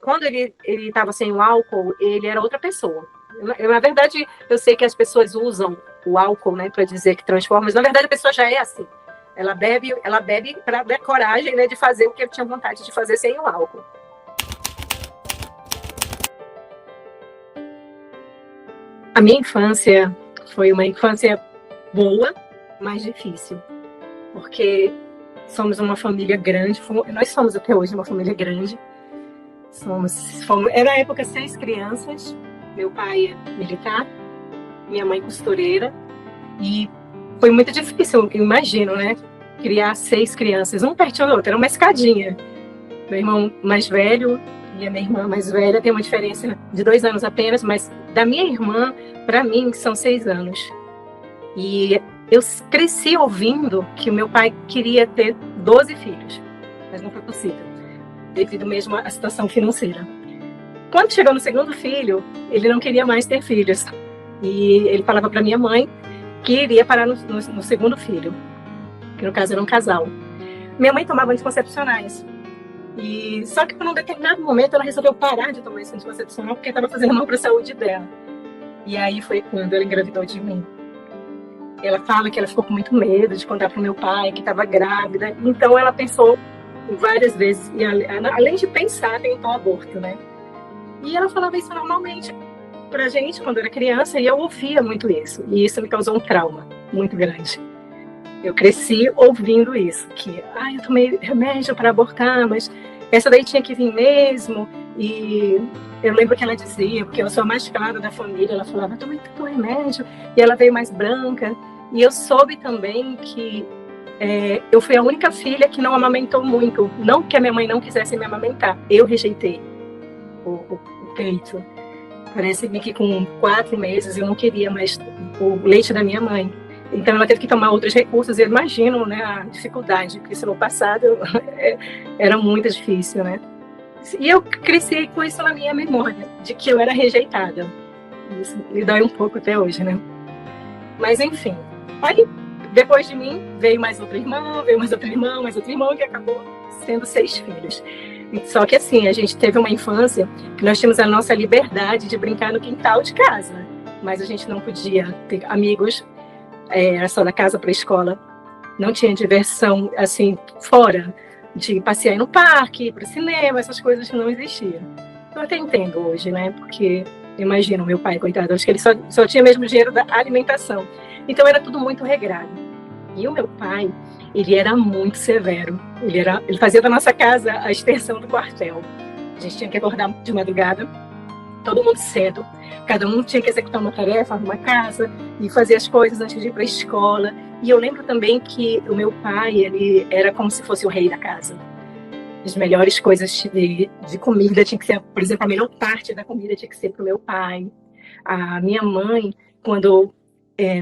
quando ele estava sem o álcool, ele era outra pessoa. Na verdade, eu sei que as pessoas usam o álcool, né, para dizer que transforma, mas na verdade a pessoa já é assim. Ela bebe para ter coragem, né, de fazer o que eu tinha vontade de fazer sem o álcool. A minha infância foi uma infância boa, mas difícil, porque somos uma família grande, nós somos até hoje uma família grande. Era na época 6 crianças, meu pai é militar, minha mãe costureira, e foi muito difícil, eu imagino, né? Criar 6 crianças, um pertinho do outro, era uma escadinha. Meu irmão mais velho e a minha irmã mais velha tem uma diferença de 2 anos apenas, mas da minha irmã, para mim, são 6 anos. E eu cresci ouvindo que o meu pai queria ter 12 filhos, mas não foi possível, devido mesmo à situação financeira. Quando chegou no segundo filho, ele não queria mais ter filhos. E ele falava para minha mãe que iria parar no segundo filho, que no caso era um casal. Minha mãe tomava anticoncepcionais. Só que por um determinado momento ela resolveu parar de tomar esse anticoncepcional porque estava fazendo mal para a saúde dela. E aí foi quando ela engravidou de mim. Ela fala que ela ficou com muito medo de contar para o meu pai que estava grávida. Então ela pensou várias vezes, e além de pensar, tentou aborto, né? E ela falava isso normalmente pra gente quando era criança, e eu ouvia muito isso. E isso me causou um trauma muito grande. Eu cresci ouvindo isso, que eu tomei remédio para abortar, mas essa daí tinha que vir mesmo. E eu lembro que ela dizia, porque eu sou a mais clara da família, ela falava, tomei tanto remédio, e ela veio mais branca. E eu soube também que eu fui a única filha que não amamentou muito. Não que a minha mãe não quisesse me amamentar, eu rejeitei o peito. Parece-me que com 4 meses eu não queria mais o leite da minha mãe. Então ela teve que tomar outros recursos. Eu imagino, né, a dificuldade, porque isso no passado era muito difícil, né? E eu cresci com isso na minha memória, de que eu era rejeitada. Isso me dói um pouco até hoje, né? Mas enfim, aí depois de mim veio mais outro irmão, mais outro irmão, que acabou sendo 6 filhos. Só que assim, a gente teve uma infância que nós tínhamos a nossa liberdade de brincar no quintal de casa, mas a gente não podia ter amigos, era só da casa para a escola, não tinha diversão assim fora, de passear no parque, para o cinema, essas coisas não existiam. Eu até entendo hoje, né? Porque imagina o meu pai, coitado, acho que ele só tinha mesmo dinheiro da alimentação. Então era tudo muito regrado. E o meu pai, ele era muito severo. Ele fazia da nossa casa a extensão do quartel. A gente tinha que acordar de madrugada, todo mundo cedo. Cada um tinha que executar uma tarefa, arrumar casa e fazer as coisas antes de ir para a escola. E eu lembro também que o meu pai, ele era como se fosse o rei da casa. As melhores coisas de comida tinha que ser, por exemplo, a melhor parte da comida tinha que ser para o meu pai. A minha mãe, quando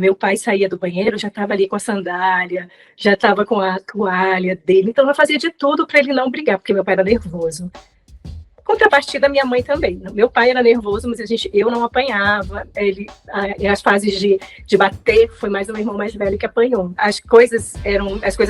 meu pai saía do banheiro, já estava ali com a sandália, já estava com a toalha dele. Então, ela fazia de tudo para ele não brigar, porque meu pai era nervoso. Contrapartida, minha mãe também. Meu pai era nervoso, mas eu não apanhava. As fases de bater, foi mais o meu irmão mais velho que apanhou. As coisas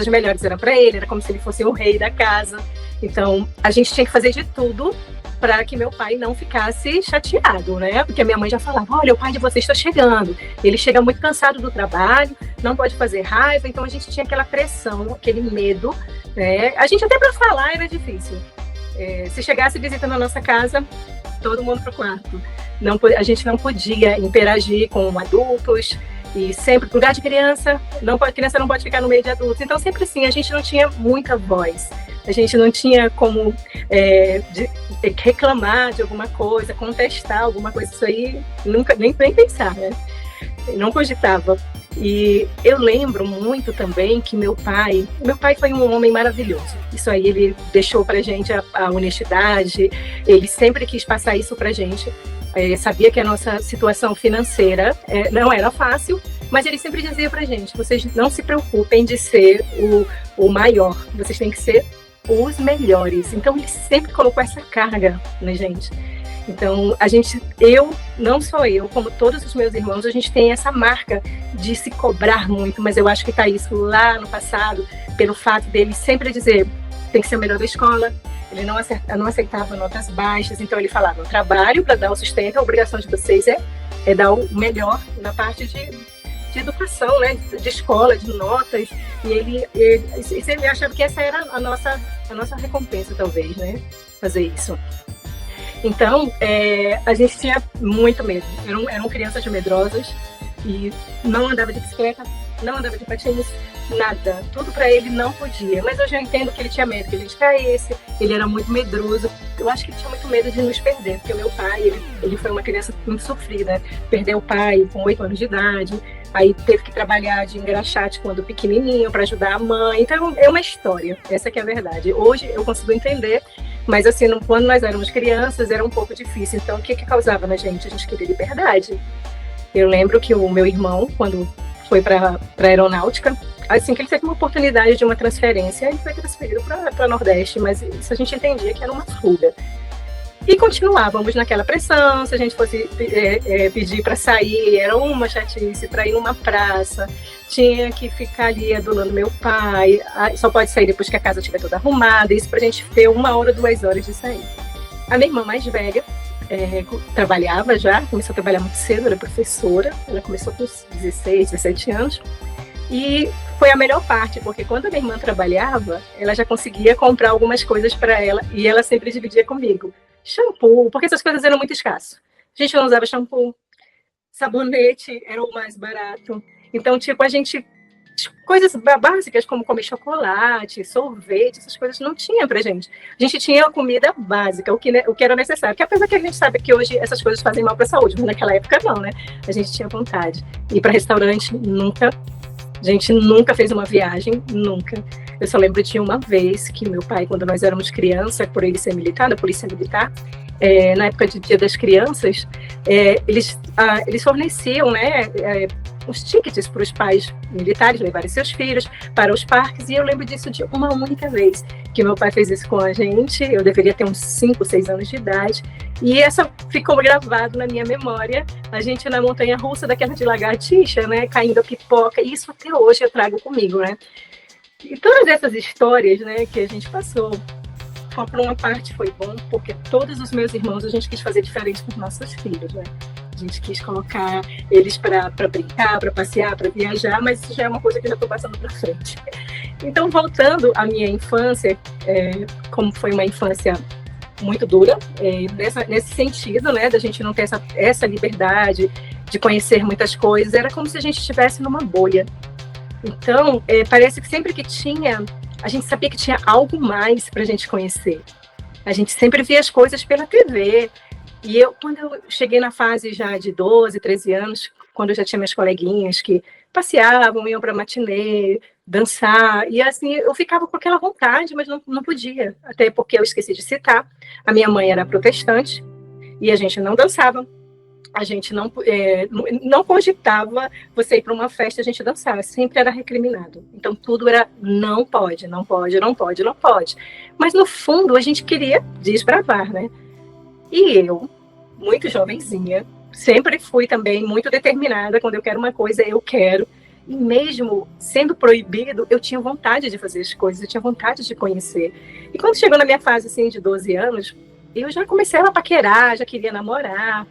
melhores eram para ele, era como se ele fosse o rei da casa. Então, a gente tinha que fazer de tudo para que meu pai não ficasse chateado, né? Porque a minha mãe já falava, olha, o pai de vocês está chegando. Ele chega muito cansado do trabalho, não pode fazer raiva. Então, a gente tinha aquela pressão, aquele medo, né? A gente até para falar era difícil. Se chegasse visita na nossa casa, todo mundo pro quarto. A gente não podia interagir com adultos, e sempre, lugar de criança não pode ficar no meio de adultos. Então, sempre assim, a gente não tinha muita voz. A gente não tinha como reclamar de alguma coisa, contestar alguma coisa. Isso aí, nunca, nem pensar, né? Não cogitava. E eu lembro muito também que meu pai foi um homem maravilhoso. Isso aí ele deixou pra gente a honestidade, ele sempre quis passar isso pra gente. Sabia que a nossa situação financeira não era fácil, mas ele sempre dizia pra gente, vocês não se preocupem de ser o maior, vocês têm que ser os melhores. Então ele sempre colocou essa carga na gente. Então, não só eu, como todos os meus irmãos, a gente tem essa marca de se cobrar muito, mas eu acho que está isso lá no passado, pelo fato dele sempre dizer, tem que ser o melhor da escola, Ele não aceitava notas baixas, então ele falava: o trabalho para dar o sustento, a obrigação de vocês é dar o melhor na parte de educação, né, de escola, de notas, e ele achava que essa era a nossa recompensa, talvez, né, fazer isso. Então, a gente tinha muito medo, eram crianças medrosas, e não andava de bicicleta, não andava de patins, nada, tudo para ele não podia, mas eu já entendo que ele tinha medo que a gente caísse, ele era muito medroso, eu acho que ele tinha muito medo de nos perder, porque o meu pai, ele foi uma criança muito sofrida, perdeu o pai com 8 anos de idade, aí teve que trabalhar de engraxate quando pequenininho para ajudar a mãe, então é uma história, essa que é a verdade. Hoje eu consigo entender, mas assim, quando nós éramos crianças era um pouco difícil, então o que causava na gente? A gente queria liberdade. Eu lembro que o meu irmão, quando foi para a aeronáutica, assim que ele teve uma oportunidade de uma transferência, ele foi transferido para o Nordeste, mas isso a gente entendia que era uma fuga. E continuávamos naquela pressão, se a gente fosse pedir para sair, era uma chatice, para ir numa praça, tinha que ficar ali adulando meu pai, só pode sair depois que a casa estiver toda arrumada, isso para a gente ter 1 hora, 2 horas de sair. A minha irmã mais velha, trabalhava já, começou a trabalhar muito cedo, era professora, ela começou com 16, 17 anos, e foi a melhor parte, porque quando a minha irmã trabalhava, ela já conseguia comprar algumas coisas para ela, e ela sempre dividia comigo. Shampoo, porque essas coisas eram muito escassas. A gente não usava shampoo, sabonete era o mais barato, então tipo, a gente... coisas básicas como comer chocolate, sorvete, essas coisas não tinha pra gente. A gente tinha a comida básica, o que era necessário. Que apesar que a gente sabe que hoje essas coisas fazem mal para a saúde, mas naquela época não, né? A gente tinha vontade. Ir para restaurante, nunca. A gente nunca fez uma viagem, nunca. Eu só lembro de uma vez que meu pai, quando nós éramos crianças, por ele ser militar, da polícia militar, na época de Dia das Crianças, eles forneciam, né, os tickets para os pais militares levarem seus filhos para os parques, e eu lembro disso de uma única vez, que meu pai fez isso com a gente, eu deveria ter uns 5, 6 anos de idade, e essa ficou gravado na minha memória, a gente na montanha-russa daquela de lagartixa, né, caindo a pipoca, e isso até hoje eu trago comigo, né. E todas essas histórias, né, que a gente passou, por uma parte foi bom, porque todos os meus irmãos a gente quis fazer diferente com os nossos filhos, né? A gente quis colocar eles para brincar, para passear, para viajar, mas isso já é uma coisa que eu já estou passando para frente. Então, voltando à minha infância, como foi uma infância muito dura, nesse sentido, né, da gente não ter essa liberdade de conhecer muitas coisas, era como se a gente estivesse numa bolha. Então, parece que sempre que tinha, a gente sabia que tinha algo mais para a gente conhecer. A gente sempre via as coisas pela TV. E quando eu cheguei na fase já de 12, 13 anos, quando eu já tinha minhas coleguinhas que passeavam, iam para matinê, dançar, e assim, eu ficava com aquela vontade, mas não podia. Até porque eu esqueci de citar, a minha mãe era protestante, e a gente não dançava. A gente não cogitava você ir para uma festa e a gente dançar, sempre era recriminado. Então tudo era não pode, não pode, não pode, não pode. Mas no fundo a gente queria desbravar, né? E eu, muito jovenzinha, sempre fui também muito determinada, quando eu quero uma coisa, eu quero. E mesmo sendo proibido, eu tinha vontade de fazer as coisas, eu tinha vontade de conhecer. E quando chegou na minha fase assim, de 12 anos, eu já comecei a paquerar, já queria namorar,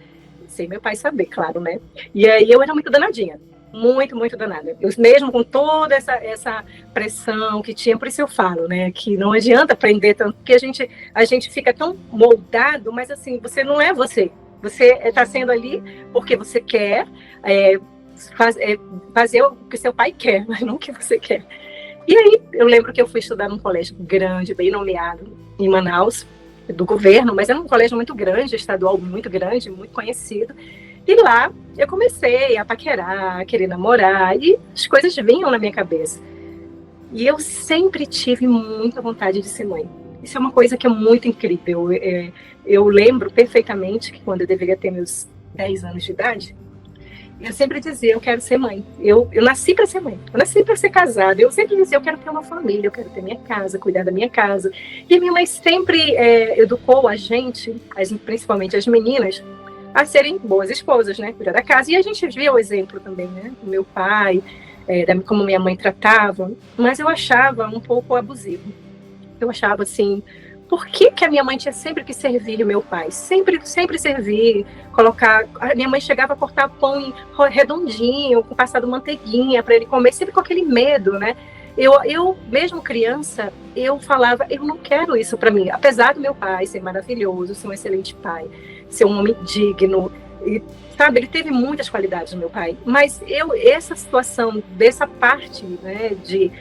sem meu pai saber, claro, né? E aí eu era muito danadinha, muito, muito danada. Eu, mesmo com toda essa pressão que tinha, por isso eu falo, né? Que não adianta aprender tanto, porque a gente fica tão moldado, mas assim, você não é você. Você está sendo ali porque você quer fazer o que seu pai quer, mas não o que você quer. E aí eu lembro que eu fui estudar num colégio grande, bem nomeado, em Manaus, do governo, mas era um colégio muito grande, estadual muito grande, muito conhecido. E lá eu comecei a paquerar, a querer namorar, e as coisas vinham na minha cabeça. E eu sempre tive muita vontade de ser mãe. Isso é uma coisa que é muito incrível. Eu lembro perfeitamente que quando eu deveria ter meus 10 anos de idade, eu sempre dizia, eu quero ser mãe. Eu nasci para ser mãe, eu nasci para ser casada. Eu sempre dizia, eu quero ter uma família, eu quero ter minha casa, cuidar da minha casa. E a minha mãe sempre educou a gente, principalmente as meninas, a serem boas esposas, né? Cuidar da casa. E a gente via o exemplo também, né? Do meu pai, como minha mãe tratava. Mas eu achava um pouco abusivo. Eu achava, assim, por que que a minha mãe tinha sempre que servir o meu pai? Sempre, sempre servir, colocar... A minha mãe chegava a cortar pão redondinho, com passado manteiguinha para ele comer, sempre com aquele medo, né? Eu, mesmo criança, eu falava, eu não quero isso para mim. Apesar do meu pai ser maravilhoso, ser um excelente pai, ser um homem digno, e, sabe, ele teve muitas qualidades, meu pai. Mas essa situação, dessa parte, né, de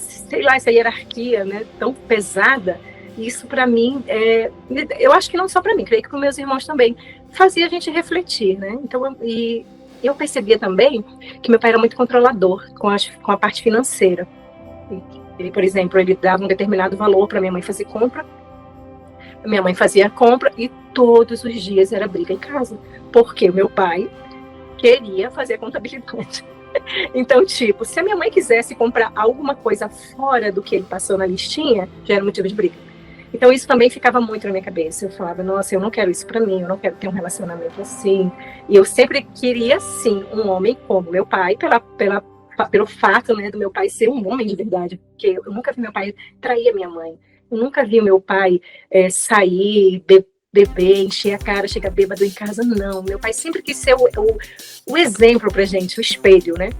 sei lá, essa hierarquia, né, tão pesada, isso para mim, eu acho que não só para mim, creio que para meus irmãos também, fazia a gente refletir, né? Então, eu percebia também que meu pai era muito controlador com a parte financeira. Ele, por exemplo, ele dava um determinado valor para minha mãe fazer compra, minha mãe fazia a compra e todos os dias era briga em casa, porque o meu pai queria fazer a contabilidade. Então, tipo, se a minha mãe quisesse comprar alguma coisa fora do que ele passou na listinha, já era motivo de briga. Então, isso também ficava muito na minha cabeça. Eu falava, nossa, eu não quero isso pra mim, eu não quero ter um relacionamento assim. E eu sempre queria, sim, um homem como meu pai, pelo fato, né, do meu pai ser um homem de verdade. Porque eu nunca vi meu pai trair a minha mãe. Eu nunca vi meu pai sair, beber, encher a cara, chegar bêbado em casa, não. Meu pai sempre quis ser o exemplo pra gente, o espelho, né?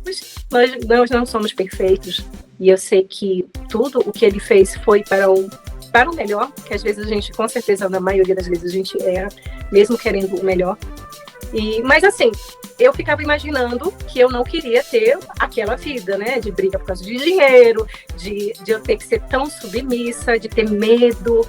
Mas nós não somos perfeitos. E eu sei que tudo o que ele fez foi para o melhor, que às vezes a gente, com certeza, na maioria das vezes a gente erra, mesmo querendo o melhor. Mas assim, eu ficava imaginando que eu não queria ter aquela vida, né? De briga por causa de dinheiro, de eu ter que ser tão submissa, de ter medo.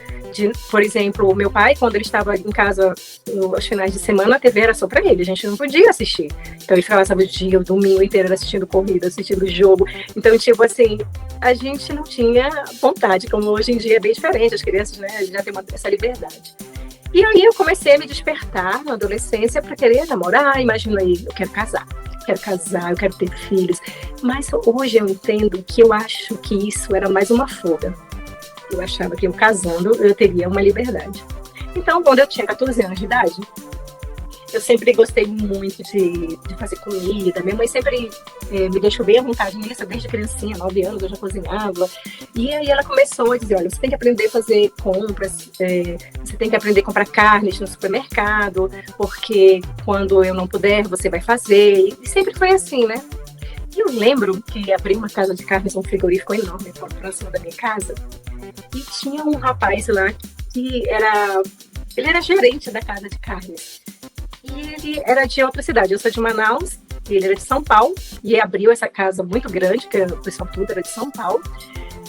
Por exemplo, o meu pai, quando ele estava em casa nos finais de semana, a TV era só para ele, a gente não podia assistir. Então ele ficava, sabe, o domingo inteiro assistindo corrida, assistindo jogo. Então, tipo assim, a gente não tinha vontade, como hoje em dia é bem diferente, as crianças, né, já têm essa liberdade. E aí eu comecei a me despertar na adolescência para querer namorar, imaginei, eu quero casar, eu quero ter filhos. Mas hoje eu entendo que eu acho que isso era mais uma fuga. Eu achava que eu casando, eu teria uma liberdade. Então, quando eu tinha 14 anos de idade, eu sempre gostei muito de fazer comida. Minha mãe sempre me deixou bem à vontade nisso, desde criancinha, 9 anos, eu já cozinhava. E aí ela começou a dizer, olha, você tem que aprender a fazer compras, você tem que aprender a comprar carnes no supermercado, porque quando eu não puder, você vai fazer. E sempre foi assim, né? E eu lembro que abri uma casa de carnes, um frigorífico enorme, próximo da minha casa, e tinha um rapaz lá que ele era gerente da casa de carnes. E ele era de outra cidade. Eu sou de Manaus, e ele era de São Paulo. E abriu essa casa muito grande, que o pessoal tudo era de São Paulo.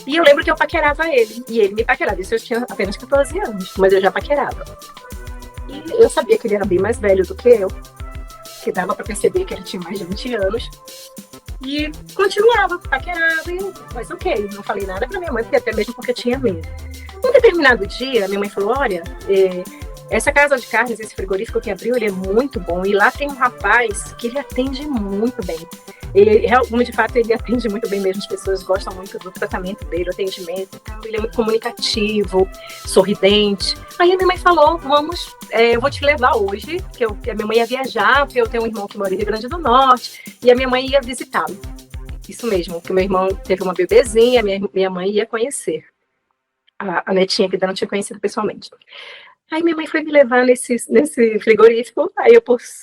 E eu lembro que eu paquerava ele. E ele me paquerava. Isso eu tinha apenas 14 anos, mas eu já paquerava. E eu sabia que ele era bem mais velho do que eu, que dava para perceber que ele tinha mais de 20 anos. E continuava, paquerava, mas ok, não falei nada pra minha mãe, até mesmo porque eu tinha medo. Um determinado dia, minha mãe falou, olha, essa casa de carnes, esse frigorífico que abriu, ele é muito bom, e lá tem um rapaz que ele atende muito bem. De fato, ele atende muito bem mesmo, as pessoas gostam muito do tratamento dele, do atendimento, então ele é muito comunicativo, sorridente. Aí a minha mãe falou, eu vou te levar hoje, que a minha mãe ia viajar, porque eu tenho um irmão que mora no Rio Grande do Norte, e a minha mãe ia visitá-lo. Isso mesmo, que o meu irmão teve uma bebezinha, minha mãe ia conhecer a netinha, que ainda não tinha conhecido pessoalmente. Aí minha mãe foi me levar nesse frigorífico, aí eu,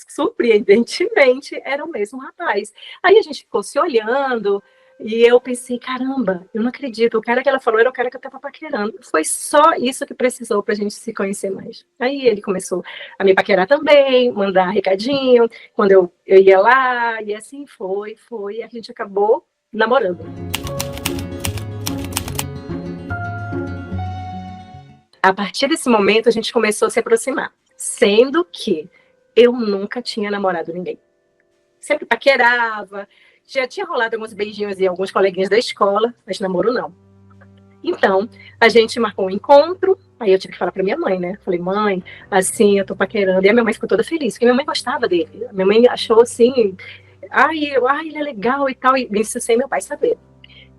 surpreendentemente, era o mesmo rapaz. Aí a gente ficou se olhando, e eu pensei, caramba, eu não acredito, o cara que ela falou era o cara que eu estava paquerando. Foi só isso que precisou para a gente se conhecer mais. Aí ele começou a me paquerar também, mandar recadinho, quando eu ia lá, e assim foi, e a gente acabou namorando. A partir desse momento, a gente começou a se aproximar, sendo que eu nunca tinha namorado ninguém. Sempre paquerava, já tinha rolado alguns beijinhos e alguns coleguinhas da escola, mas namoro não. Então, a gente marcou um encontro, aí eu tive que falar pra minha mãe, né? Falei, mãe, assim, eu tô paquerando. E a minha mãe ficou toda feliz, porque minha mãe gostava dele. A minha mãe achou assim, ele é legal e tal, e isso sem meu pai saber.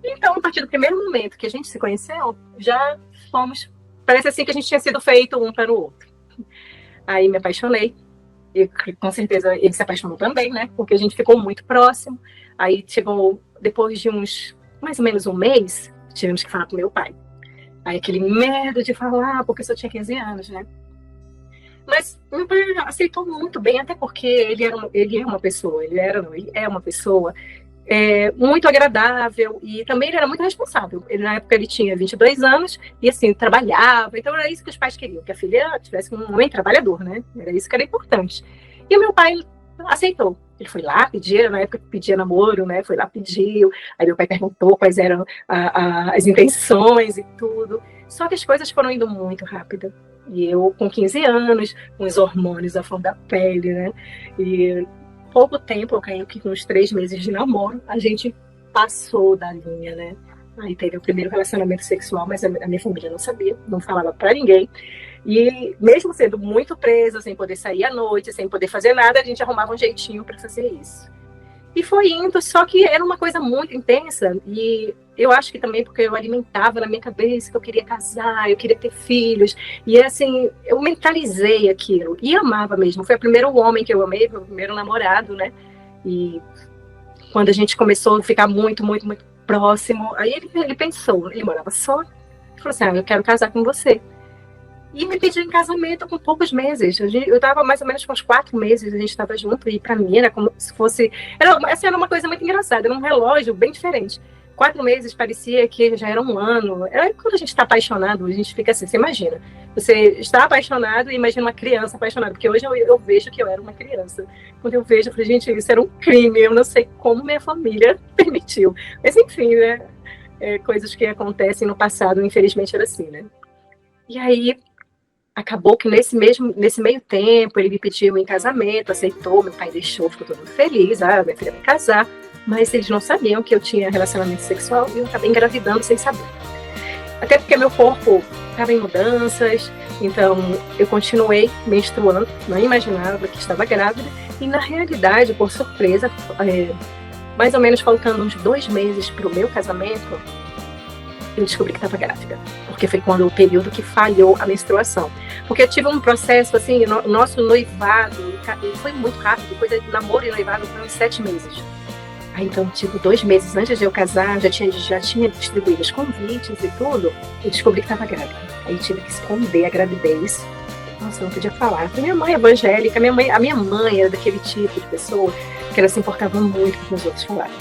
Então, a partir do primeiro momento que a gente se conheceu, já fomos... Parece assim que a gente tinha sido feito um para o outro. Aí me apaixonei. E com certeza ele se apaixonou também, né? Porque a gente ficou muito próximo. Aí chegou, depois de mais ou menos um mês, tivemos que falar com meu pai. Aí aquele medo de falar, porque eu só tinha 15 anos, né? Mas meu pai aceitou muito bem, até porque ele é uma pessoa, ele é uma pessoa muito agradável e também ele era muito responsável. Na época ele tinha 22 anos e assim, trabalhava, então era isso que os pais queriam, que a filha tivesse um homem trabalhador, né? Era isso que era importante. E o meu pai aceitou. Ele foi lá, pedia, na época pedia namoro, né? Foi lá, pediu. Aí meu pai perguntou quais eram as intenções e tudo. Só que as coisas foram indo muito rápido. E eu, com 15 anos, com os hormônios à flor da pele, né? E pouco tempo, eu creio que com uns 3 meses de namoro, a gente passou da linha, né? Aí teve o primeiro relacionamento sexual, mas a minha família não sabia, não falava pra ninguém. E mesmo sendo muito presa, sem poder sair à noite, sem poder fazer nada, a gente arrumava um jeitinho para fazer isso. E foi indo, só que era uma coisa muito intensa. E eu acho que também porque eu alimentava na minha cabeça que eu queria casar, eu queria ter filhos. E assim, eu mentalizei aquilo. E amava mesmo. Foi o primeiro homem que eu amei, foi o primeiro namorado, né? E quando a gente começou a ficar muito, muito, muito próximo, aí ele pensou, ele morava só. Ele falou assim, eu quero casar com você. E me pediu em casamento com poucos meses. Eu estava mais ou menos com uns 4 meses, a gente estava junto, e para mim era como se fosse. Era uma coisa muito engraçada, era um relógio bem diferente. 4 meses parecia que já era um ano. Era quando a gente está apaixonado, a gente fica assim, você imagina. Você está apaixonado e imagina uma criança apaixonada, porque hoje eu vejo que eu era uma criança. Quando eu vejo, eu falei, gente, isso era um crime, eu não sei como minha família permitiu. Mas enfim, né? Coisas que acontecem no passado, infelizmente era assim, né? E aí acabou que nesse meio tempo ele me pediu em casamento, aceitou, meu pai deixou, ficou todo mundo feliz, minha filha vai casar, mas eles não sabiam que eu tinha relacionamento sexual e eu acabei engravidando sem saber. Até porque meu corpo estava em mudanças, então eu continuei menstruando, não imaginava que estava grávida, e na realidade, por surpresa, mais ou menos faltando uns 2 meses para o meu casamento, eu descobri que estava grávida, porque foi quando o período que falhou a menstruação. Porque eu tive um processo, assim, o nosso noivado foi muito rápido, coisa de namoro e noivado foi uns 7 meses. Aí, então, tipo, 2 meses antes de eu casar, já tinha distribuído os convites e tudo, eu descobri que estava grávida. Aí tive que esconder a gravidez. Nossa, eu não podia falar. Minha mãe é evangélica, a minha mãe era daquele tipo de pessoa que ela se importava muito com os outros falarem.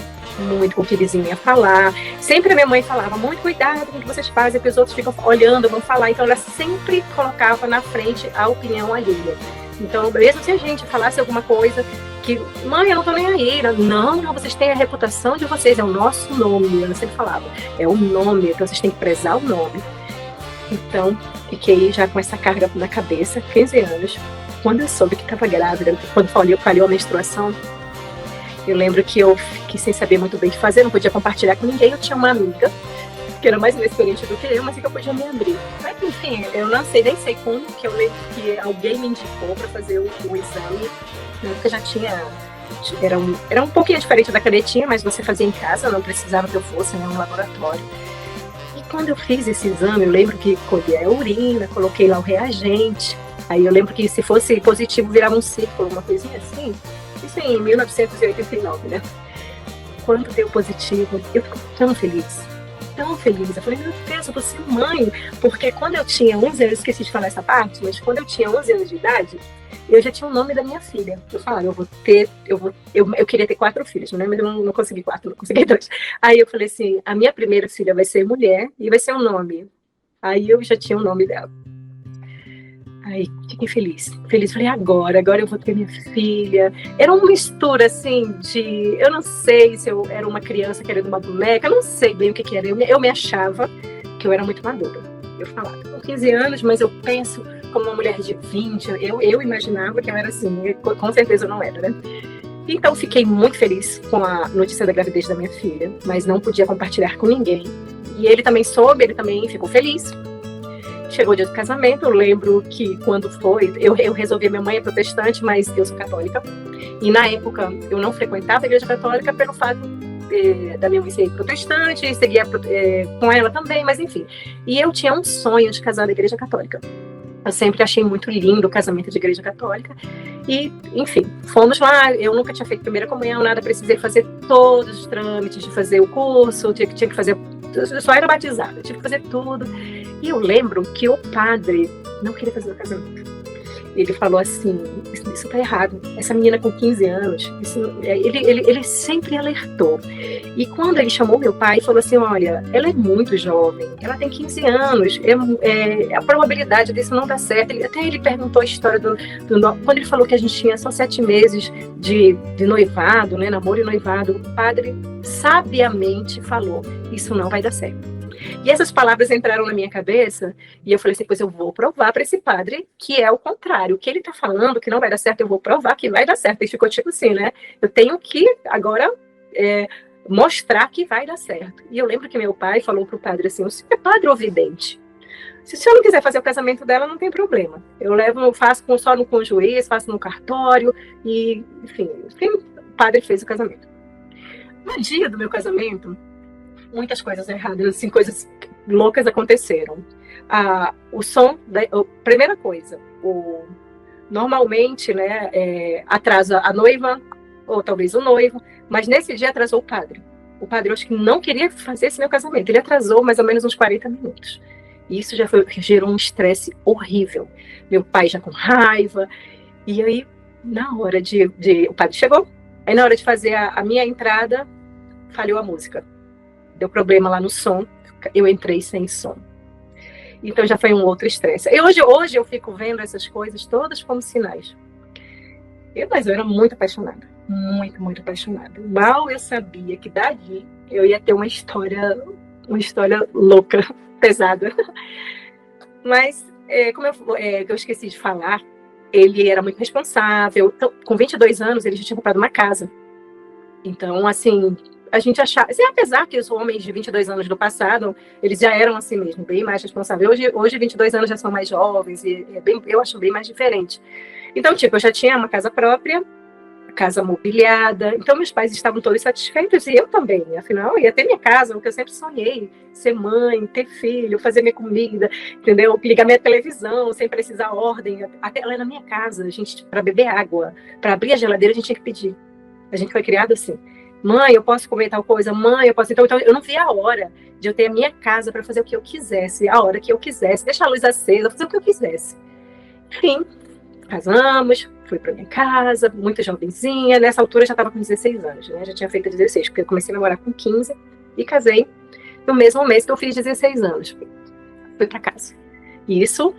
Muito com o que eles iam falar. Sempre a minha mãe falava, muito cuidado com o que vocês fazem, porque os outros ficam olhando, vão falar. Então ela sempre colocava na frente a opinião alheia. Então, mesmo se a gente falasse alguma coisa que, mãe, eu não tô nem aí. Não, vocês têm a reputação de vocês, é o nosso nome. Ela sempre falava, é o nome, então vocês têm que prezar o nome. Então, fiquei já com essa carga na cabeça, 15 anos. Quando eu soube que estava grávida, quando falhou a menstruação, eu lembro que eu fiquei sem saber muito bem o que fazer, não podia compartilhar com ninguém. Eu tinha uma amiga, que era mais inexperiente do que eu, mas que eu podia me abrir. Mas, enfim, eu não sei, nem sei como, que eu lembro que alguém me indicou para fazer o exame. Na época já tinha... Era um pouquinho diferente da canetinha, mas você fazia em casa, não precisava que eu fosse em um laboratório. E quando eu fiz esse exame, eu lembro que colhi a urina, coloquei lá o reagente. Aí eu lembro que se fosse positivo, virava um círculo, uma coisinha assim. Isso em 1989, né? Quando deu positivo, eu fico tão feliz. Tão feliz. Eu falei, meu Deus, eu vou ser mãe. Porque quando eu tinha 11 anos, esqueci de falar essa parte, mas quando eu tinha 11 anos de idade, eu já tinha o nome da minha filha. Eu falava, eu queria ter 4 filhos, né? Mas eu não consegui 4, não consegui 2. Aí eu falei assim, a minha primeira filha vai ser mulher e vai ser um nome. Aí eu já tinha o nome dela. Aí fiquei feliz. Falei, agora eu vou ter minha filha. Era uma mistura, assim, de... Eu não sei se eu era uma criança querendo uma boneca, eu não sei bem o que era. Eu me achava que eu era muito madura. Eu falava, com 15 anos, mas eu penso como uma mulher de 20. Eu imaginava que eu era assim, com certeza eu não era, né? Então fiquei muito feliz com a notícia da gravidez da minha filha, mas não podia compartilhar com ninguém. E ele também soube, ele também ficou feliz. Chegou o dia do casamento, eu lembro que quando foi, eu resolvi, minha mãe é protestante, mas eu sou católica, e na época eu não frequentava a igreja católica pelo fato da minha mãe ser protestante, seguia com ela também, mas enfim. E eu tinha um sonho de casar na igreja católica. Eu sempre achei muito lindo o casamento de igreja católica, e enfim, fomos lá, eu nunca tinha feito primeira comunhão, nada, precisei fazer todos os trâmites de fazer o curso, tinha que fazer, eu só era batizada, tive que fazer tudo. E eu lembro que o padre não queria fazer o casamento. Ele falou assim, isso tá errado. Essa menina com 15 anos, ele sempre alertou. E quando ele chamou meu pai, falou assim, olha, ela é muito jovem, ela tem 15 anos, a probabilidade disso não dar certo. Até ele perguntou a história quando ele falou que a gente tinha só 7 meses de noivado, né, namoro e noivado, o padre sabiamente falou, isso não vai dar certo. E essas palavras entraram na minha cabeça e eu falei assim, pois eu vou provar para esse padre que é o contrário. O que ele está falando que não vai dar certo, eu vou provar que vai dar certo. E ficou tipo assim, né? Eu tenho que agora mostrar que vai dar certo. E eu lembro que meu pai falou para o padre assim, o senhor é padre ou vidente? Se o senhor não quiser fazer o casamento dela, não tem problema. Eu faço só com o juiz, faço no cartório e, enfim, o padre fez o casamento. No dia do meu casamento, muitas coisas erradas, assim, coisas loucas aconteceram. O som, primeira coisa, normalmente, né, atrasa a noiva, ou talvez o noivo, mas nesse dia atrasou o padre. O padre, eu acho que não queria fazer esse meu casamento, ele atrasou mais ou menos uns 40 minutos. E isso gerou um estresse horrível. Meu pai já com raiva, e aí, na hora o padre chegou, aí na hora de fazer a minha entrada, falhou a música. Deu problema lá no som, eu entrei sem som. Então já foi um outro estresse. E hoje eu fico vendo essas coisas todas como sinais. Mas eu era muito apaixonada. Muito, muito apaixonada. Mal eu sabia que dali eu ia ter uma história louca, pesada. Mas, como eu esqueci de falar, ele era muito responsável. Então, com 22 anos, ele já tinha comprado uma casa. Então, assim, a gente achava... Assim, apesar que os homens de 22 anos do passado, eles já eram assim mesmo, bem mais responsáveis. Hoje 22 anos já são mais jovens, e eu acho bem mais diferente. Então, tipo, eu já tinha uma casa própria, casa mobiliada. Então, meus pais estavam todos satisfeitos, e eu também. Afinal, eu ia ter minha casa, o que eu sempre sonhei. Ser mãe, ter filho, fazer minha comida, entendeu? Ligar minha televisão sem precisar ordem. Até lá na minha casa, a gente, para beber água, para abrir a geladeira, a gente tinha que pedir. A gente foi criado assim. Mãe, eu posso comer tal coisa? Mãe, eu posso... Então eu não via a hora de eu ter a minha casa para fazer o que eu quisesse, a hora que eu quisesse, deixar a luz acesa, fazer o que eu quisesse. Enfim, casamos, fui para minha casa, muito jovenzinha. Nessa altura eu já estava com 16 anos, né? Já tinha feito 16, porque eu comecei a namorar com 15 e casei no mesmo mês que eu fiz 16 anos. Fui para casa. E isso,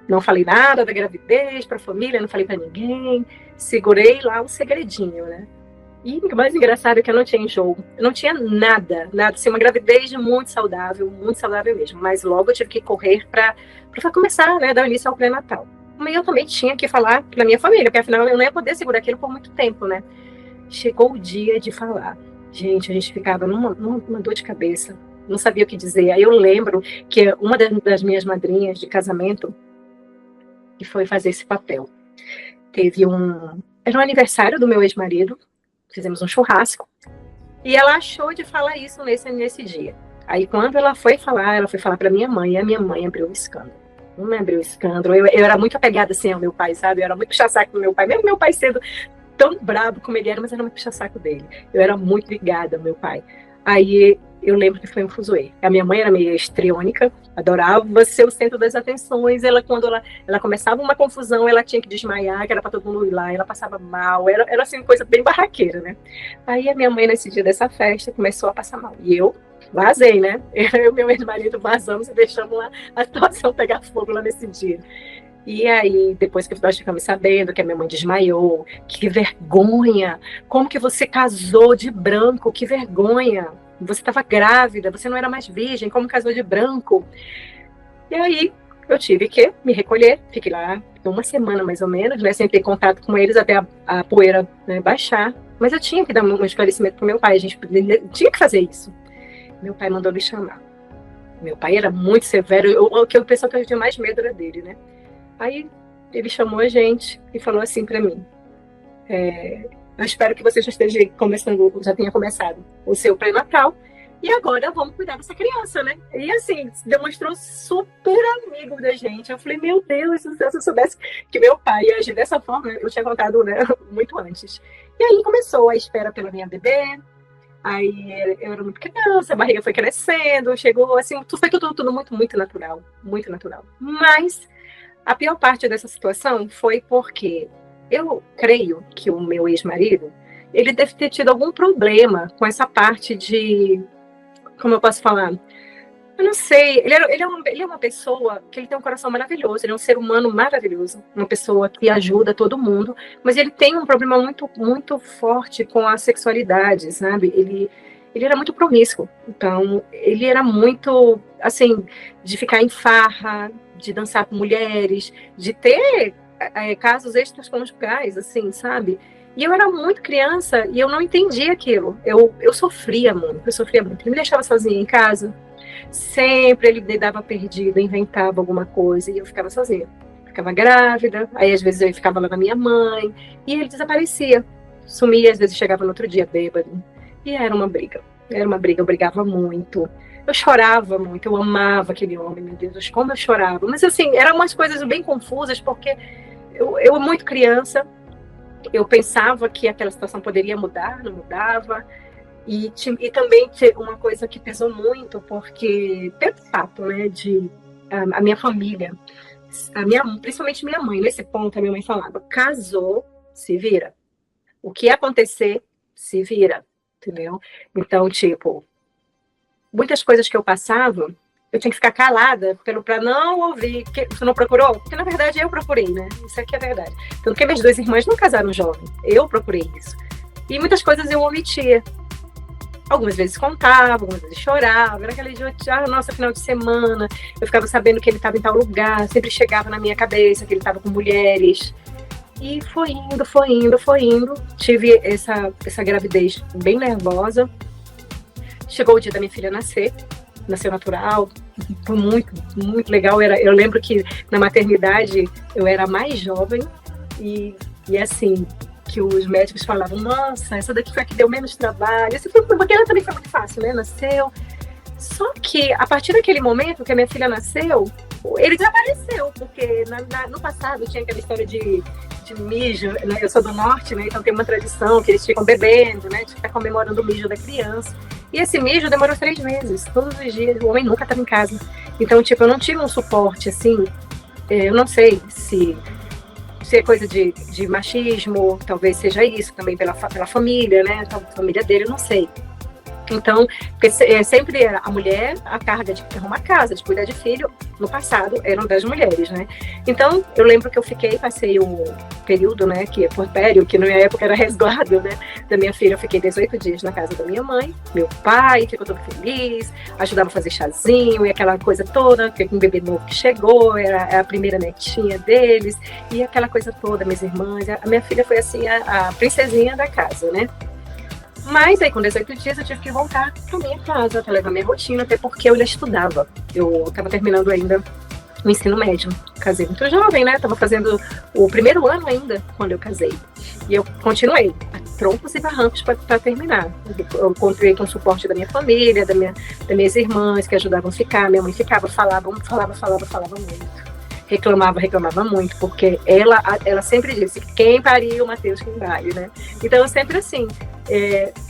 não falei nada da gravidez para a família, não falei para ninguém. Segurei lá um segredinho, né? E o mais engraçado é que eu não tinha enjoo. Eu não tinha nada. Assim, uma gravidez muito saudável mesmo. Mas logo eu tive que correr para começar, né, dar início ao pré-natal. Mas eu também tinha que falar para minha família, porque afinal eu não ia poder segurar aquilo por muito tempo, né? Chegou o dia de falar. Gente, a gente ficava numa dor de cabeça. Não sabia o que dizer. Aí eu lembro que uma das minhas madrinhas de casamento que foi fazer esse papel. Era um aniversário do meu ex-marido. Fizemos um churrasco, e ela achou de falar isso nesse dia. Aí, quando ela foi falar para minha mãe, e a minha mãe abriu o escândalo. Não me abriu o escândalo. Eu era muito apegada, assim, ao meu pai, sabe? Eu era muito puxa-saco do meu pai, mesmo meu pai sendo tão brabo como ele era, mas eu era muito puxa-saco dele. Eu era muito ligada ao meu pai. Aí, eu lembro que foi um fuzuê. A minha mãe era meio histriônica, adorava ser o centro das atenções. Quando ela começava uma confusão, ela tinha que desmaiar, que era para todo mundo ir lá, ela passava mal. Era assim, coisa bem barraqueira, né? Aí a minha mãe, nesse dia dessa festa, começou a passar mal. E eu vazei, né? Eu e meu ex-marido vazamos e deixamos lá a situação pegar fogo lá nesse dia. E aí, depois que nós ficamos sabendo que a minha mãe desmaiou, que vergonha! Como que você casou de branco? Que vergonha! Você estava grávida, você não era mais virgem, como casou de branco? E aí, eu tive que me recolher, fiquei lá uma semana mais ou menos, né, sem ter contato com eles até a poeira, né, baixar. Mas eu tinha que dar um esclarecimento para o meu pai, a gente tinha que fazer isso. Meu pai mandou me chamar. Meu pai era muito severo, o pessoal que eu tinha mais medo era dele, né? Aí ele chamou a gente e falou assim para mim: eu espero que você já tenha começado o seu pré-natal, e agora vamos cuidar dessa criança, né? E assim, se demonstrou super amigo da gente. Eu falei, meu Deus, se eu soubesse que meu pai ia agir dessa forma, eu tinha contado, né, muito antes. E aí começou a espera pela minha bebê. Aí eu era muito criança, a barriga foi crescendo, chegou assim, foi tudo muito, muito natural, muito natural. Mas a pior parte dessa situação foi porque eu creio que o meu ex-marido, ele deve ter tido algum problema com essa parte de, como eu posso falar? Eu não sei, ele é uma pessoa que ele tem um coração maravilhoso, ele é um ser humano maravilhoso, uma pessoa que ajuda todo mundo, mas ele tem um problema muito, muito forte com a sexualidade, sabe? Ele era muito promíscuo, então ele era muito, assim, de ficar em farra, de dançar com mulheres, de ter casos extraconjugais, assim, sabe? E eu era muito criança e eu não entendia aquilo. Eu sofria muito, eu sofria muito. Ele me deixava sozinha em casa. Sempre ele me dava perdido, inventava alguma coisa e eu ficava sozinha. Ficava grávida, aí às vezes eu ficava lá na minha mãe e ele desaparecia. Sumia, às vezes chegava no outro dia bêbado. E era uma briga. Era uma briga, eu brigava muito. Eu chorava muito, eu amava aquele homem, meu Deus, como eu chorava. Mas assim, eram umas coisas bem confusas, porque eu muito criança, eu pensava que aquela situação poderia mudar, não mudava. E também uma coisa que pesou muito, porque pelo fato, né, de a minha família, principalmente minha mãe, nesse ponto a minha mãe falava, casou, se vira. O que acontecer, se vira, entendeu? Então, tipo, muitas coisas que eu passava, eu tinha que ficar calada para não ouvir. Você não procurou? Porque, na verdade, eu procurei, né? Isso aqui é verdade. Tanto que minhas duas irmãs não casaram jovem. Eu procurei isso. E muitas coisas eu omitia. Algumas vezes contava, algumas vezes chorava, era aquela idiotia, nossa, final de semana, eu ficava sabendo que ele estava em tal lugar, sempre chegava na minha cabeça que ele estava com mulheres. E foi indo, foi indo, foi indo. Tive essa gravidez bem nervosa. Chegou o dia da minha filha nasceu natural, foi muito, muito legal. Eu lembro que na maternidade eu era mais jovem e assim, que os médicos falavam, nossa, essa daqui foi a que deu menos trabalho. Porque ela também foi muito fácil, né? Nasceu. Só que, a partir daquele momento que a minha filha nasceu, ele desapareceu, porque no passado tinha aquela história de mijo, né? Eu sou do norte, né? Então tem uma tradição que eles ficam bebendo, né? De ficar comemorando o mijo da criança. E esse mijo demorou 3 meses, todos os dias. O homem nunca estava em casa. Então, tipo, eu não tive um suporte, assim. Eu não sei se é coisa de machismo, talvez seja isso também pela família, né? A família dele, eu não sei. Então, porque sempre era a mulher, a carga de arrumar casa, de cuidar de filho, no passado eram das mulheres, né? Então, eu lembro que passei o período, né, que é porpério, que na minha época era resguardo, né, da minha filha. Eu fiquei 18 dias na casa da minha mãe, meu pai ficou todo feliz, ajudava a fazer chazinho e aquela coisa toda, que um bebê novo que chegou, era a primeira netinha deles, e aquela coisa toda, minhas irmãs. A minha filha foi assim, a princesinha da casa, né? Mas aí, com 18 dias, eu tive que voltar para minha casa, para levar minha rotina, até porque eu ainda estudava. Eu estava terminando ainda o ensino médio. Casei muito jovem, né? Estava fazendo o primeiro ano ainda, quando eu casei. E eu continuei, a troncos e barrancos para terminar. Eu contei com o suporte da minha família, das minhas irmãs, que ajudavam a ficar. Minha mãe ficava, falava muito. Reclamava muito, porque ela sempre disse, quem pariu, Mateus, quem pariu, né? Então, sempre assim,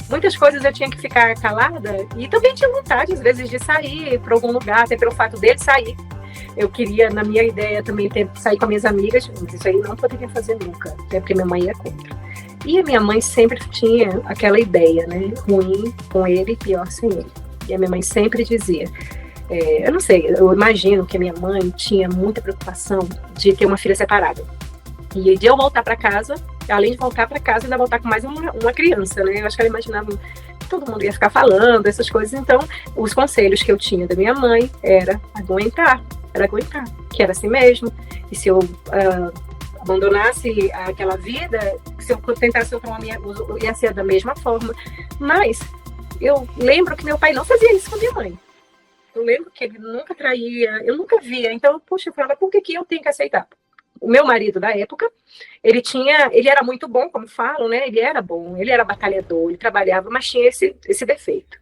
muitas coisas eu tinha que ficar calada, e também tinha vontade, às vezes, de sair para algum lugar, até pelo fato dele sair. Eu queria, na minha ideia, também sair com as minhas amigas, mas isso aí não poderia fazer nunca, até porque minha mãe ia contra. E a minha mãe sempre tinha aquela ideia, né? Ruim com ele, pior sem ele. E a minha mãe sempre dizia, eu não sei, eu imagino que a minha mãe tinha muita preocupação de ter uma filha separada. E de eu voltar para casa, além de voltar para casa, ainda voltar com mais uma criança, né? Eu acho que ela imaginava que todo mundo ia ficar falando essas coisas. Então, os conselhos que eu tinha da minha mãe era aguentar, que era assim mesmo. E se eu abandonasse aquela vida, se eu tentasse outra ia ser da mesma forma. Mas eu lembro que meu pai não fazia isso com minha mãe. Eu lembro que ele nunca traía, eu nunca via. Então, poxa, eu falava, por que eu tenho que aceitar? O meu marido da época, ele era muito bom, como falam, né? Ele era bom, ele era batalhador, ele trabalhava, mas tinha esse defeito.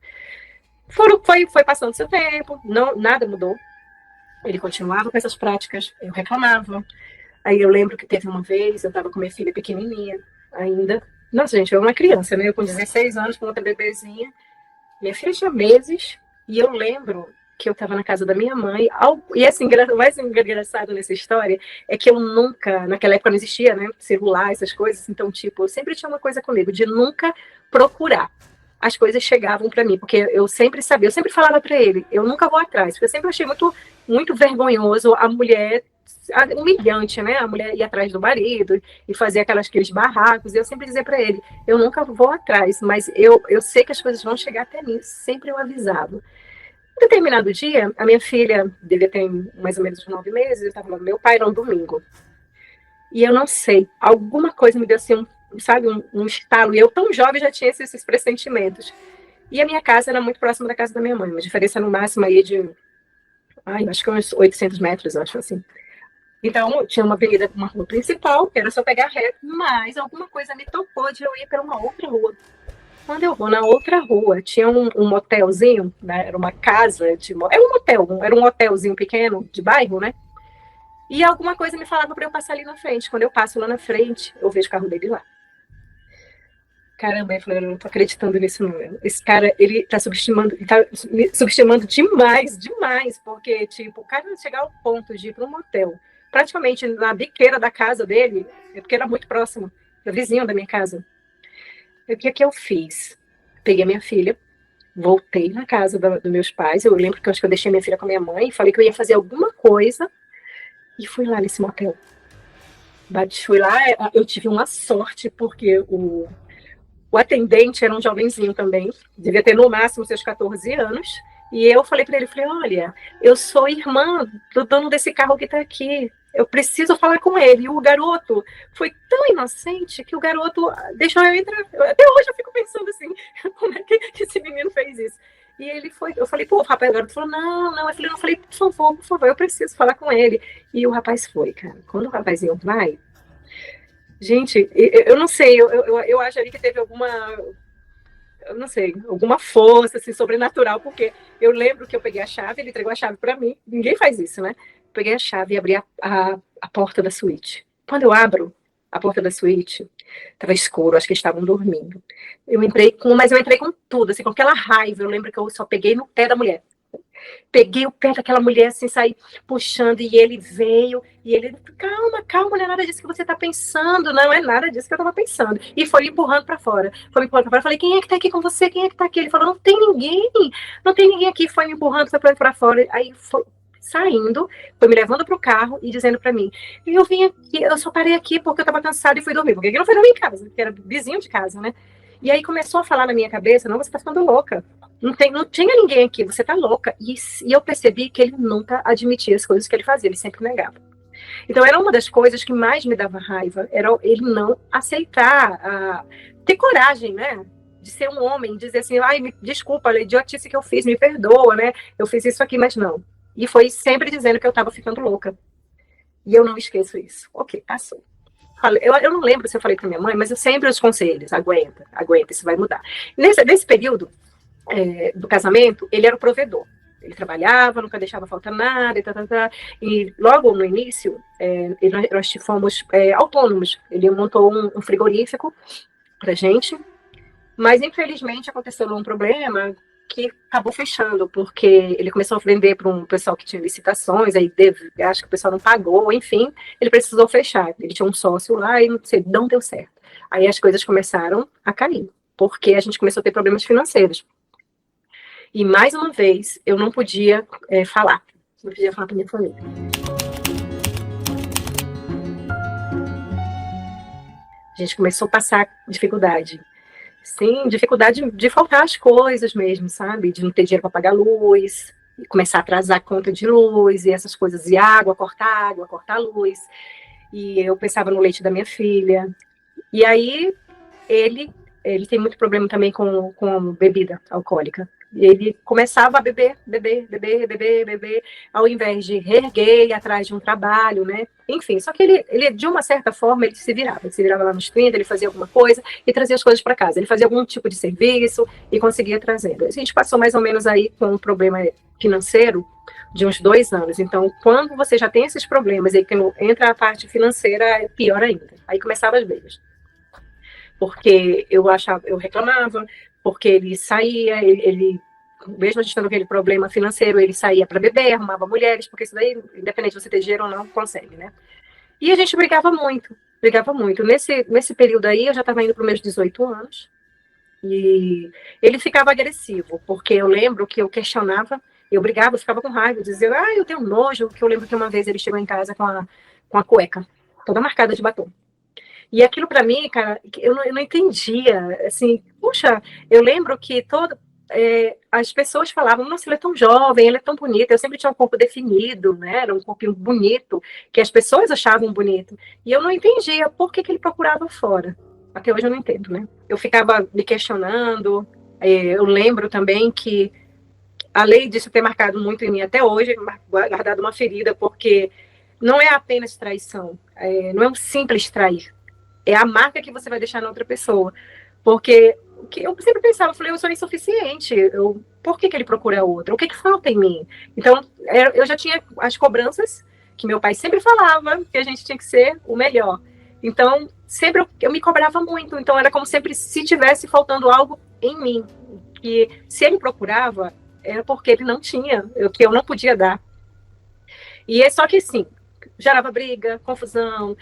Foi passando seu tempo, nada mudou. Ele continuava com essas práticas, eu reclamava. Aí eu lembro que teve uma vez, eu estava com minha filha pequenininha ainda, Nossa, gente, eu era uma criança, né? Eu com 16 anos, com outra bebezinha. Minha filha tinha meses e eu lembro que eu estava na casa da minha mãe. E assim, o mais engraçado nessa história é que eu nunca, naquela época não existia, né? Celular, essas coisas. Então, tipo, eu sempre tinha uma coisa comigo de nunca procurar. As coisas chegavam para mim, porque eu sempre sabia, eu sempre falava para ele, eu nunca vou atrás, porque eu sempre achei muito vergonhoso a mulher, humilhante, né? A mulher ir atrás do marido e fazer aqueles barracos. E eu sempre dizia para ele, eu nunca vou atrás, mas eu sei que as coisas vão chegar até mim. Sempre eu avisava. Um determinado dia, a minha filha devia ter mais ou menos uns 9 meses, eu estava lá no meu pai, era um domingo. E eu não sei, alguma coisa me deu assim, sabe, um estalo. E eu, tão jovem, já tinha esses pressentimentos. E a minha casa era muito próxima da casa da minha mãe, uma diferença no máximo aí de, acho que uns 800 metros, acho assim. Então, tinha uma avenida, uma rua principal, que era só pegar reto, mas alguma coisa me tocou de eu ir para uma outra rua. Quando eu vou na outra rua, tinha um motelzinho, né? Era uma casa de. Era um motel, era um hotelzinho pequeno de bairro, né? E alguma coisa me falava para eu passar ali na frente. Quando eu passo lá na frente, eu vejo o carro dele lá. Caramba, eu falei, eu não tô acreditando nisso, não. Esse cara, ele tá me subestimando demais, demais, porque, tipo, o cara chegar ao ponto de ir para um motel, praticamente na biqueira da casa dele, porque era muito próximo, do vizinho da minha casa. E o que é que eu fiz? Peguei minha filha, voltei na casa dos meus pais. Eu lembro que eu acho que eu deixei minha filha com a minha mãe. Falei que eu ia fazer alguma coisa e fui lá nesse motel. Fui lá, eu tive uma sorte, porque o atendente era um jovenzinho também, devia ter no máximo seus 14 anos. E eu falei para ele, olha, eu sou irmã do dono desse carro que está aqui. Eu preciso falar com ele. E o garoto foi tão inocente que o garoto deixou eu entrar. Até hoje eu fico pensando assim, como é que esse menino fez isso? E ele foi, eu falei, pô, rapaz, o garoto falou, não, eu falei, por favor, eu preciso falar com ele. E o rapaz foi, cara. Quando o rapazinho vai, gente, eu não sei, eu acho ali que teve alguma, eu não sei, alguma força assim, sobrenatural, porque eu lembro que eu peguei a chave, ele entregou a chave para mim, ninguém faz isso, né? Peguei a chave e abri a porta da suíte. Quando eu abro a porta da suíte, estava escuro, acho que eles estavam dormindo. Mas eu entrei com tudo, assim, com aquela raiva. Eu lembro que eu só peguei no pé da mulher. Peguei o pé daquela mulher, assim, saí puxando, e ele veio, e ele, calma, não é nada disso que você tá pensando, não é nada disso que eu tava pensando. E foi me empurrando pra fora, falei, quem é que tá aqui com você, quem é que tá aqui? Ele falou, não tem ninguém aqui, foi me empurrando, foi pra fora, aí foi saindo, foi me levando pro carro e dizendo pra mim, eu vim aqui, eu só parei aqui porque eu tava cansada e fui dormir, porque ele não foi dormir em casa, porque era vizinho de casa, né? E aí começou a falar na minha cabeça, não, você tá ficando louca. Não tinha ninguém aqui, você tá louca. E eu percebi que ele nunca admitia as coisas que ele fazia, ele sempre negava. Então era uma das coisas que mais me dava raiva, era ele não aceitar, ter coragem, né? De ser um homem, dizer assim, desculpa, a idiotice que eu fiz, me perdoa, né? Eu fiz isso aqui, mas não. E foi sempre dizendo que eu tava ficando louca. E eu não esqueço isso. Ok, passou. Eu não lembro se eu falei para minha mãe, mas eu sempre os conselhos, aguenta, isso vai mudar. Nesse período do casamento, ele era o provedor. Ele trabalhava, nunca deixava faltar nada, e logo no início, nós fomos autônomos. Ele montou um frigorífico para gente, mas infelizmente aconteceu um problema que acabou fechando, porque ele começou a vender para um pessoal que tinha licitações, acho que o pessoal não pagou, enfim, ele precisou fechar. Ele tinha um sócio lá e não deu certo. Aí as coisas começaram a cair, porque a gente começou a ter problemas financeiros. E mais uma vez, eu não podia falar. Não podia falar para minha família. A gente começou a passar dificuldade. Sim, dificuldade de faltar as coisas mesmo, sabe? De não ter dinheiro para pagar luz, começar a atrasar a conta de luz e essas coisas, e cortar a luz. E eu pensava no leite da minha filha. E aí, ele tem muito problema também com bebida alcoólica. E ele começava a beber, ao invés de reerguer e atrás de um trabalho, né? Enfim, só que ele, de uma certa forma, ele se virava lá nos 30, ele fazia alguma coisa e trazia as coisas para casa. Ele fazia algum tipo de serviço e conseguia trazer. A gente passou mais ou menos aí com um problema financeiro de uns 2 anos. Então, quando você já tem esses problemas e que entra a parte financeira, é pior ainda. Aí começavam as brigas. porque eu reclamava, porque ele saía, mesmo a gente tendo aquele problema financeiro, ele saía para beber, arrumava mulheres, porque isso daí, independente de você ter dinheiro ou não, consegue, né? E a gente brigava muito, brigava muito. Nesse período aí, eu já estava indo para os meus 18 anos, e ele ficava agressivo, porque eu lembro que eu questionava, eu brigava, eu ficava com raiva, eu dizia, eu tenho nojo, que eu lembro que uma vez ele chegou em casa com a cueca, toda marcada de batom. E aquilo para mim, cara, eu não entendia, assim, puxa, eu lembro que as pessoas falavam, nossa, ele é tão jovem, ele é tão bonito, eu sempre tinha um corpo definido, né, era um corpinho bonito, que as pessoas achavam bonito, e eu não entendia por que ele procurava fora. Até hoje eu não entendo, né? Eu ficava me questionando, eu lembro também que, além disso ter marcado muito em mim até hoje, guardado uma ferida, porque não é apenas traição, não é um simples trair, é a marca que você vai deixar na outra pessoa. Porque o que eu sempre pensava, eu falei, eu sou insuficiente. Por que ele procura outra? O que falta em mim? Então, eu já tinha as cobranças que meu pai sempre falava, que a gente tinha que ser o melhor. Então, sempre eu me cobrava muito. Então, era como sempre se tivesse faltando algo em mim. E se ele procurava, era porque ele não tinha, que eu não podia dar. E é só que, sim, gerava briga, confusão.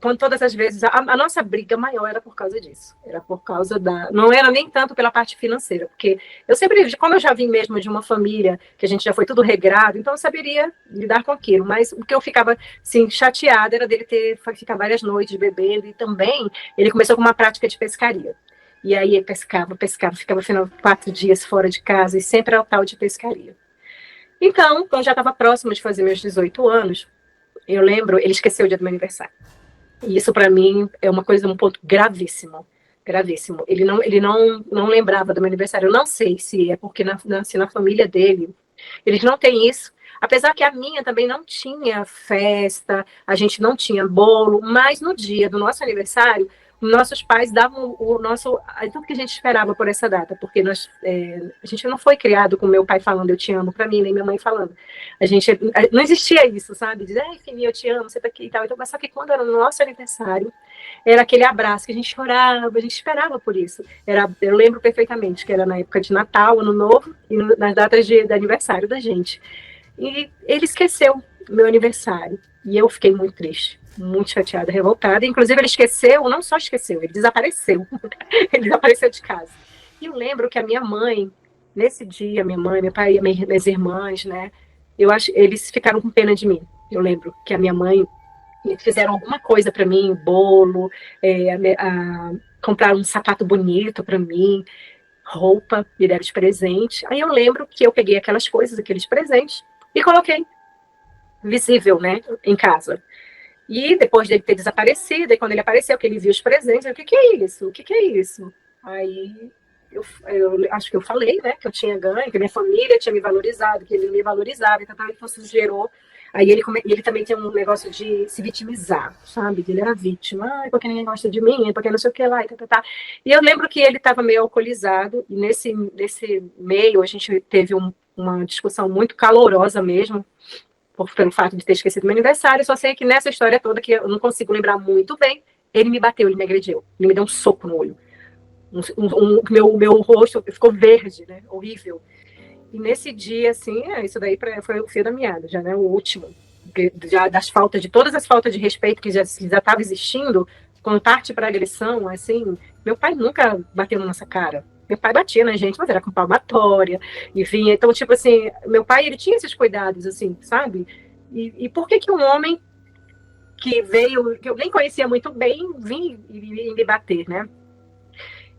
Quando todas as vezes, a nossa briga maior era por causa disso. Era por causa não era nem tanto pela parte financeira, porque eu sempre, como eu já vim mesmo de uma família que a gente já foi tudo regrado, então eu saberia lidar com aquilo. Mas o que eu ficava, assim, chateada era dele ficar várias noites bebendo, e também ele começou com uma prática de pescaria. E aí ele pescava, ficava final 4 dias fora de casa, e sempre era o tal de pescaria. Então, quando eu já estava próximo de fazer meus 18 anos, eu lembro, ele esqueceu o dia do meu aniversário. E isso, para mim, é um ponto gravíssimo. Gravíssimo. Ele não lembrava do meu aniversário. Eu não sei se é porque se na família dele, eles não têm isso. Apesar que a minha também não tinha festa, a gente não tinha bolo, mas no dia do nosso aniversário, nossos pais davam tudo que a gente esperava por essa data, porque a gente não foi criado com meu pai falando eu te amo para mim, nem minha mãe falando. Não existia isso, sabe? Dizer, filhinha, eu te amo, você tá aqui e tal. Então, mas só que quando era no nosso aniversário, era aquele abraço que a gente chorava, a gente esperava por isso. Eu lembro perfeitamente que era na época de Natal, Ano Novo, e nas datas de aniversário da gente. E ele esqueceu meu aniversário. E eu fiquei muito triste, muito chateada, revoltada. Inclusive, ele esqueceu, não só esqueceu, ele desapareceu. Ele desapareceu de casa. E eu lembro que a minha mãe, nesse dia, minha mãe, meu pai, minhas irmãs, né? Eles ficaram com pena de mim. Eu lembro que a minha mãe fizeram alguma coisa para mim, bolo, compraram um sapato bonito para mim, roupa, me deram de presente. Aí eu lembro que eu peguei aquelas coisas, aqueles presentes, e coloquei visível, né, em casa. E depois dele ter desaparecido, e quando ele apareceu, que ele viu os presentes, eu, o que é isso? O que é isso? Aí eu acho que eu falei, né, que eu tinha ganho, que minha família tinha me valorizado, que ele me valorizava, então isso gerou. Aí ele também tem um negócio de se vitimizar, sabe? Ele era vítima, porque ninguém gosta de mim, porque não sei o que lá, e tá. E eu lembro que ele estava meio alcoolizado, e nesse meio a gente teve uma discussão muito calorosa mesmo, pelo fato de ter esquecido meu aniversário. Só sei que nessa história toda, que eu não consigo lembrar muito bem, ele me bateu, ele me agrediu, ele me deu um soco no olho. Meu rosto ficou verde, né? Horrível. E nesse dia, assim, isso daí foi o fio da meada, já, né? O último. Já de todas as faltas de respeito que já estava existindo, quando parte para agressão, assim, meu pai nunca bateu na nossa cara. Meu pai batia na gente, mas era com palmatória, e vinha. Então, tipo assim, meu pai, ele tinha esses cuidados, assim, sabe? E por que um homem que veio, que eu nem conhecia muito bem, vinha e me bater, né?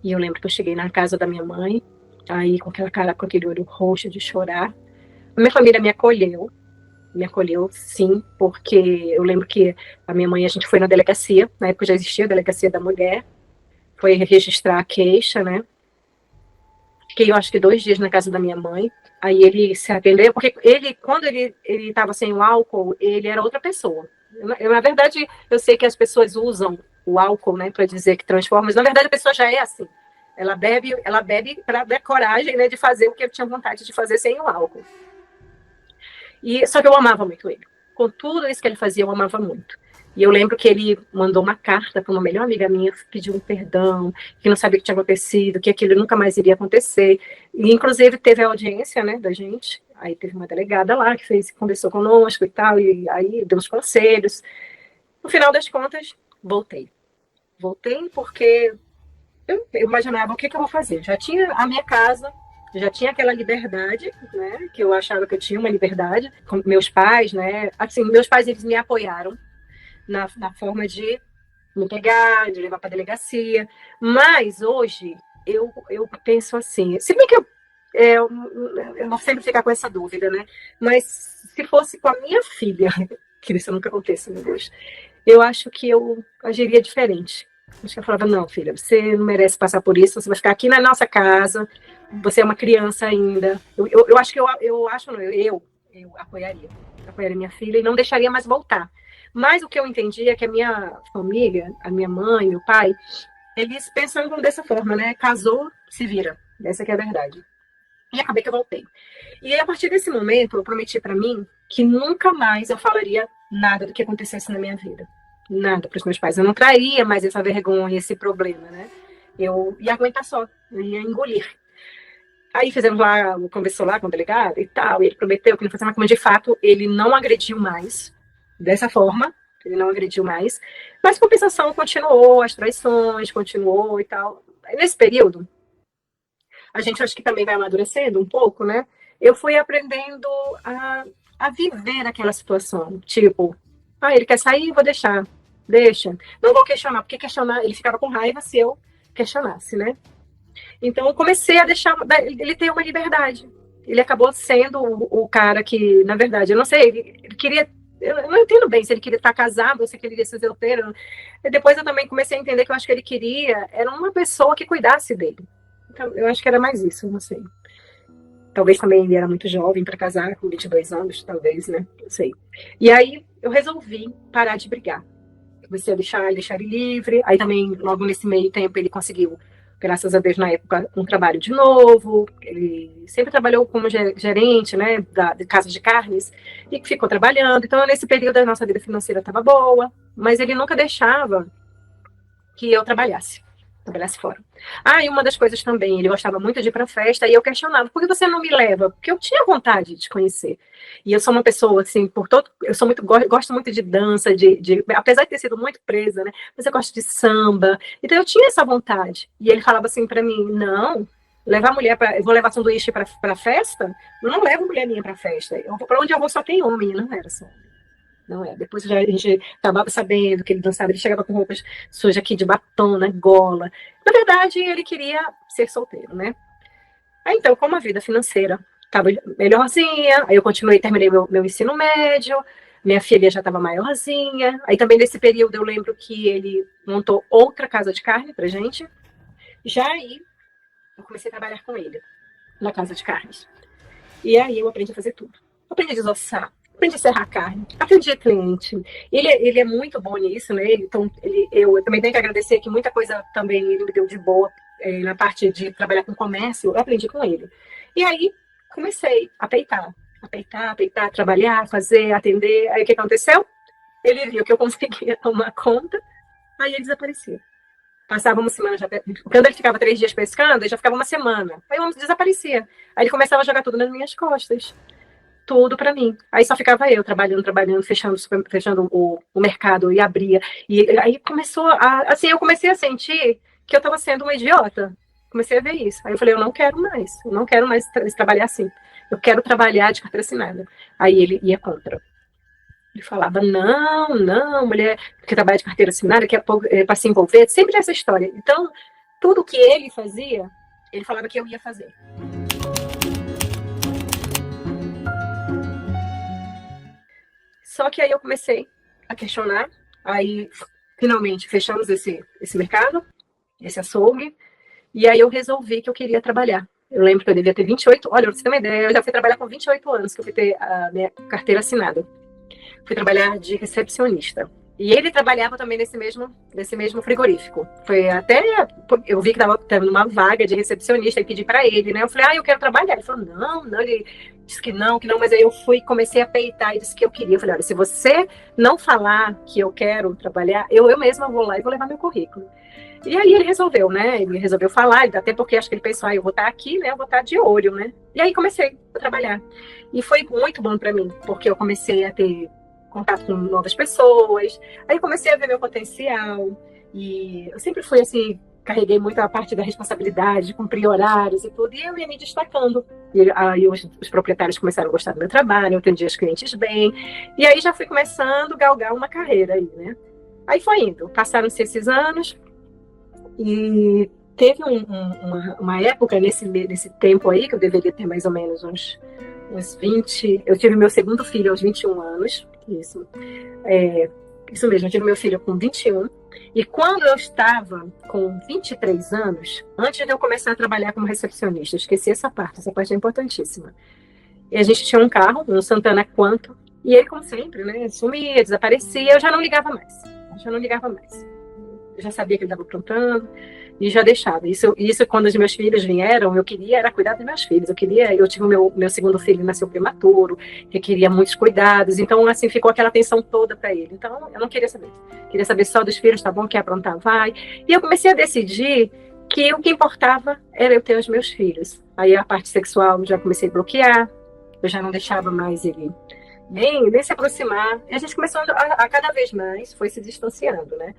E eu lembro que eu cheguei na casa da minha mãe, aí com aquela cara, com aquele olho roxo de chorar. A minha família me acolheu, sim, porque eu lembro que a minha mãe, a gente foi na delegacia, na época já existia a delegacia da mulher, foi registrar a queixa, né? Fiquei, eu acho que 2 dias na casa da minha mãe, aí ele se arrependeu, porque quando ele estava sem o álcool, ele era outra pessoa. Na verdade, eu sei que as pessoas usam o álcool, né, para dizer que transforma, mas na verdade a pessoa já é assim. Ela bebe para dar coragem, né, de fazer o que eu tinha vontade de fazer sem o álcool. Só que eu amava muito ele. Com tudo isso que ele fazia, eu amava muito. E eu lembro que ele mandou uma carta para uma melhor amiga minha, pediu um perdão, que não sabia o que tinha acontecido, que aquilo nunca mais iria acontecer. E, inclusive, teve a audiência, né, da gente. Aí teve uma delegada lá que conversou conosco e tal, e aí deu os conselhos. No final das contas, voltei. Voltei porque eu imaginava o que eu vou fazer. Já tinha a minha casa, já tinha aquela liberdade, né? Que eu achava que eu tinha uma liberdade com meus pais, né? Assim, meus pais eles me apoiaram na forma de me pegar, de levar para delegacia. Mas hoje eu penso assim, se bem que eu vou sempre ficar com essa dúvida, né? Mas se fosse com a minha filha, que isso nunca aconteça, meu Deus, eu acho que eu agiria diferente. Acho que eu falava, não, filha, você não merece passar por isso, você vai ficar aqui na nossa casa, você é uma criança ainda. Eu acho que eu acho, não, eu apoiaria minha filha e não deixaria mais voltar. Mas o que eu entendi é que a minha família, a minha mãe, meu pai, eles pensam dessa forma, né? Casou, se vira. Essa que é a verdade. E acabei que eu voltei. E a partir desse momento, eu prometi para mim que nunca mais eu falaria nada do que acontecesse na minha vida. Nada para os meus pais. Eu não traria mais essa vergonha, esse problema, né? Eu ia aguentar só, eu ia engolir. Aí fizemos lá, conversou lá com o delegado e tal, e ele prometeu que não fazia mais, mas de fato ele não agrediu mais dessa forma, ele não agrediu mais, mas compensação continuou, as traições continuou e tal. Nesse período, a gente acho que também vai amadurecendo um pouco, né? Eu fui aprendendo a, a viver aquela situação. Tipo, ele quer sair, vou deixar. Deixa. Não vou questionar, porque questionar, ele ficava com raiva se eu questionasse, né? Então, eu comecei a deixar ele ter uma liberdade. Ele acabou sendo o cara que, na verdade, eu não sei, ele queria. Eu não entendo bem se ele queria estar casado ou se ele queria ser solteiro. E depois eu também comecei a entender que eu acho que ele queria era uma pessoa que cuidasse dele. Então, eu acho que era mais isso, eu não sei. Talvez também ele era muito jovem para casar, com 22 anos, talvez, né? Não sei. E aí eu resolvi parar de brigar. Comecei a deixar ele livre. Aí também, logo nesse meio tempo, ele conseguiu, graças a Deus, na época, um trabalho de novo. Ele sempre trabalhou como gerente, né, de casa de carnes, e ficou trabalhando. Então, nesse período, a nossa vida financeira estava boa, mas ele nunca deixava que eu trabalhasse fora. E uma das coisas também, ele gostava muito de ir para festa, e eu questionava, por que você não me leva? Porque eu tinha vontade de te conhecer. E eu sou uma pessoa, assim, eu sou muito, gosto muito de dança, apesar de ter sido muito presa, né, mas eu gosto de samba, então eu tinha essa vontade. E ele falava assim para mim, não, levar mulher eu vou levar sanduíche para festa? Eu não levo mulher minha para festa, para onde eu vou só tem homem, não era só homem. Não é. Depois a gente acabava sabendo que ele dançava, ele chegava com roupas sujas aqui de batom, na gola. Na verdade, ele queria ser solteiro, né? Aí então, como a vida financeira estava melhorzinha, aí eu continuei, terminei meu ensino médio, minha filha já estava maiorzinha. Aí também nesse período eu lembro que ele montou outra casa de carne pra gente. Já aí eu comecei a trabalhar com ele na casa de carnes. E aí eu aprendi a fazer tudo. Aprendi a desossar, aprendi a serrar carne, aprendi a cliente. Ele é muito bom nisso, né? Então, eu também tenho que agradecer que muita coisa também ele me deu de boa na parte de trabalhar com comércio, eu aprendi com ele. E aí comecei a peitar, trabalhar, fazer, atender. Aí o que aconteceu? Ele viu que eu conseguia tomar conta, aí ele desaparecia. Passava uma semana, quando ele ficava 3 dias pescando, ele já ficava uma semana. Aí o homem desaparecia. Aí ele começava a jogar tudo nas minhas costas. Tudo para mim. Aí só ficava eu trabalhando, fechando o mercado e abria. E aí começou assim, eu comecei a sentir que eu estava sendo uma idiota. Comecei a ver isso. Aí eu falei, eu não quero mais trabalhar assim. Eu quero trabalhar de carteira assinada. Aí ele ia contra. Ele falava, não, mulher que trabalha de carteira assinada, que é para se envolver, sempre essa história. Então, tudo que ele fazia, ele falava que eu ia fazer. Só que aí eu comecei a questionar, aí finalmente fechamos esse mercado, esse açougue, e aí eu resolvi que eu queria trabalhar. Eu lembro que eu devia ter 28, olha, pra você ter uma ideia, eu já fui trabalhar com 28 anos, que eu fui ter a minha carteira assinada. Fui trabalhar de recepcionista. E ele trabalhava também nesse mesmo frigorífico. Foi até. Eu vi que estava numa vaga de recepcionista e pedi para ele, né? Eu falei, eu quero trabalhar. Ele falou, não, não. Ele disse que não, mas aí eu fui e comecei a peitar e disse que eu queria. Eu falei, olha, se você não falar que eu quero trabalhar, eu mesma vou lá e vou levar meu currículo. E aí ele resolveu, né? Ele resolveu falar, até porque acho que ele pensou, eu vou estar aqui, né? Eu vou estar de olho, né? E aí comecei a trabalhar. E foi muito bom para mim, porque eu comecei a ter contato com novas pessoas, aí comecei a ver meu potencial, e eu sempre fui assim, carreguei muito a parte da responsabilidade, de cumprir horários e tudo, e eu ia me destacando. E aí os proprietários começaram a gostar do meu trabalho, eu atendia os clientes bem, e aí já fui começando a galgar uma carreira aí, né? Aí foi indo, passaram-se esses anos, e teve uma época nesse tempo aí, que eu deveria ter mais ou menos uns 20. Eu tive meu segundo filho aos 21 anos. Isso mesmo, eu tive meu filho com 21. E quando eu estava com 23 anos, antes de eu começar a trabalhar como recepcionista, eu esqueci essa parte é importantíssima. E a gente tinha um carro, um Santana Quanto, e ele, como sempre, né, sumia, desaparecia, eu já não ligava mais. Eu já sabia que ele estava aprontando e já deixava. Isso quando os meus filhos vieram, eu queria era cuidar dos meus filhos. Eu tive o meu segundo filho, nasceu prematuro, requeria muitos cuidados. Então, assim, ficou aquela atenção toda para ele. Então, eu não queria saber. Queria saber só dos filhos, tá bom, quer aprontar, vai. E eu comecei a decidir que o que importava era eu ter os meus filhos. Aí a parte sexual eu já comecei a bloquear, eu já não deixava mais ele nem se aproximar. E a gente começou a cada vez mais, foi se distanciando, né?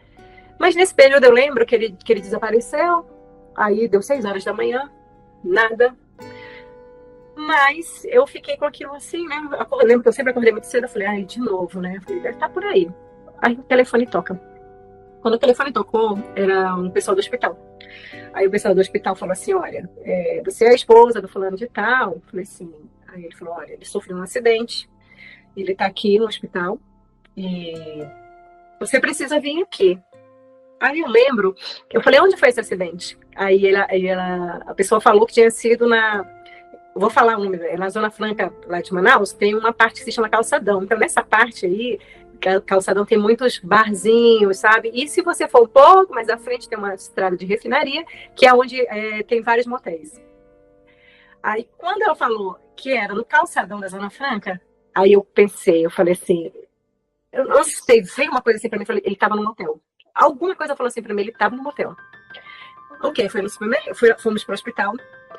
Mas nesse período eu lembro que ele desapareceu, aí deu 6 horas da manhã, nada. Mas eu fiquei com aquilo assim, né? Eu lembro que eu sempre acordei muito cedo, eu falei, de novo, né? Eu falei, deve estar por aí. Aí o telefone toca. Quando o telefone tocou, era um pessoal do hospital. Aí o pessoal do hospital falou assim, olha, você é a esposa do fulano de tal? Eu falei assim. Aí ele falou, olha, ele sofreu um acidente, ele tá aqui no hospital e você precisa vir aqui. Aí eu lembro, eu falei, onde foi esse acidente? Aí a pessoa falou que tinha sido vou falar o nome, na Zona Franca lá de Manaus, tem uma parte que se chama Calçadão. Então nessa parte aí, Calçadão tem muitos barzinhos, sabe? E se você for um pouco mais à frente, tem uma estrada de refinaria, que é onde tem vários motéis. Aí quando ela falou que era no Calçadão da Zona Franca, aí eu falei assim, eu não sei, veio uma coisa assim pra mim, ele estava no motel. Alguma coisa falou assim pra mim, ele estava no motel. Ok, foi no supermercado, fomos pro hospital.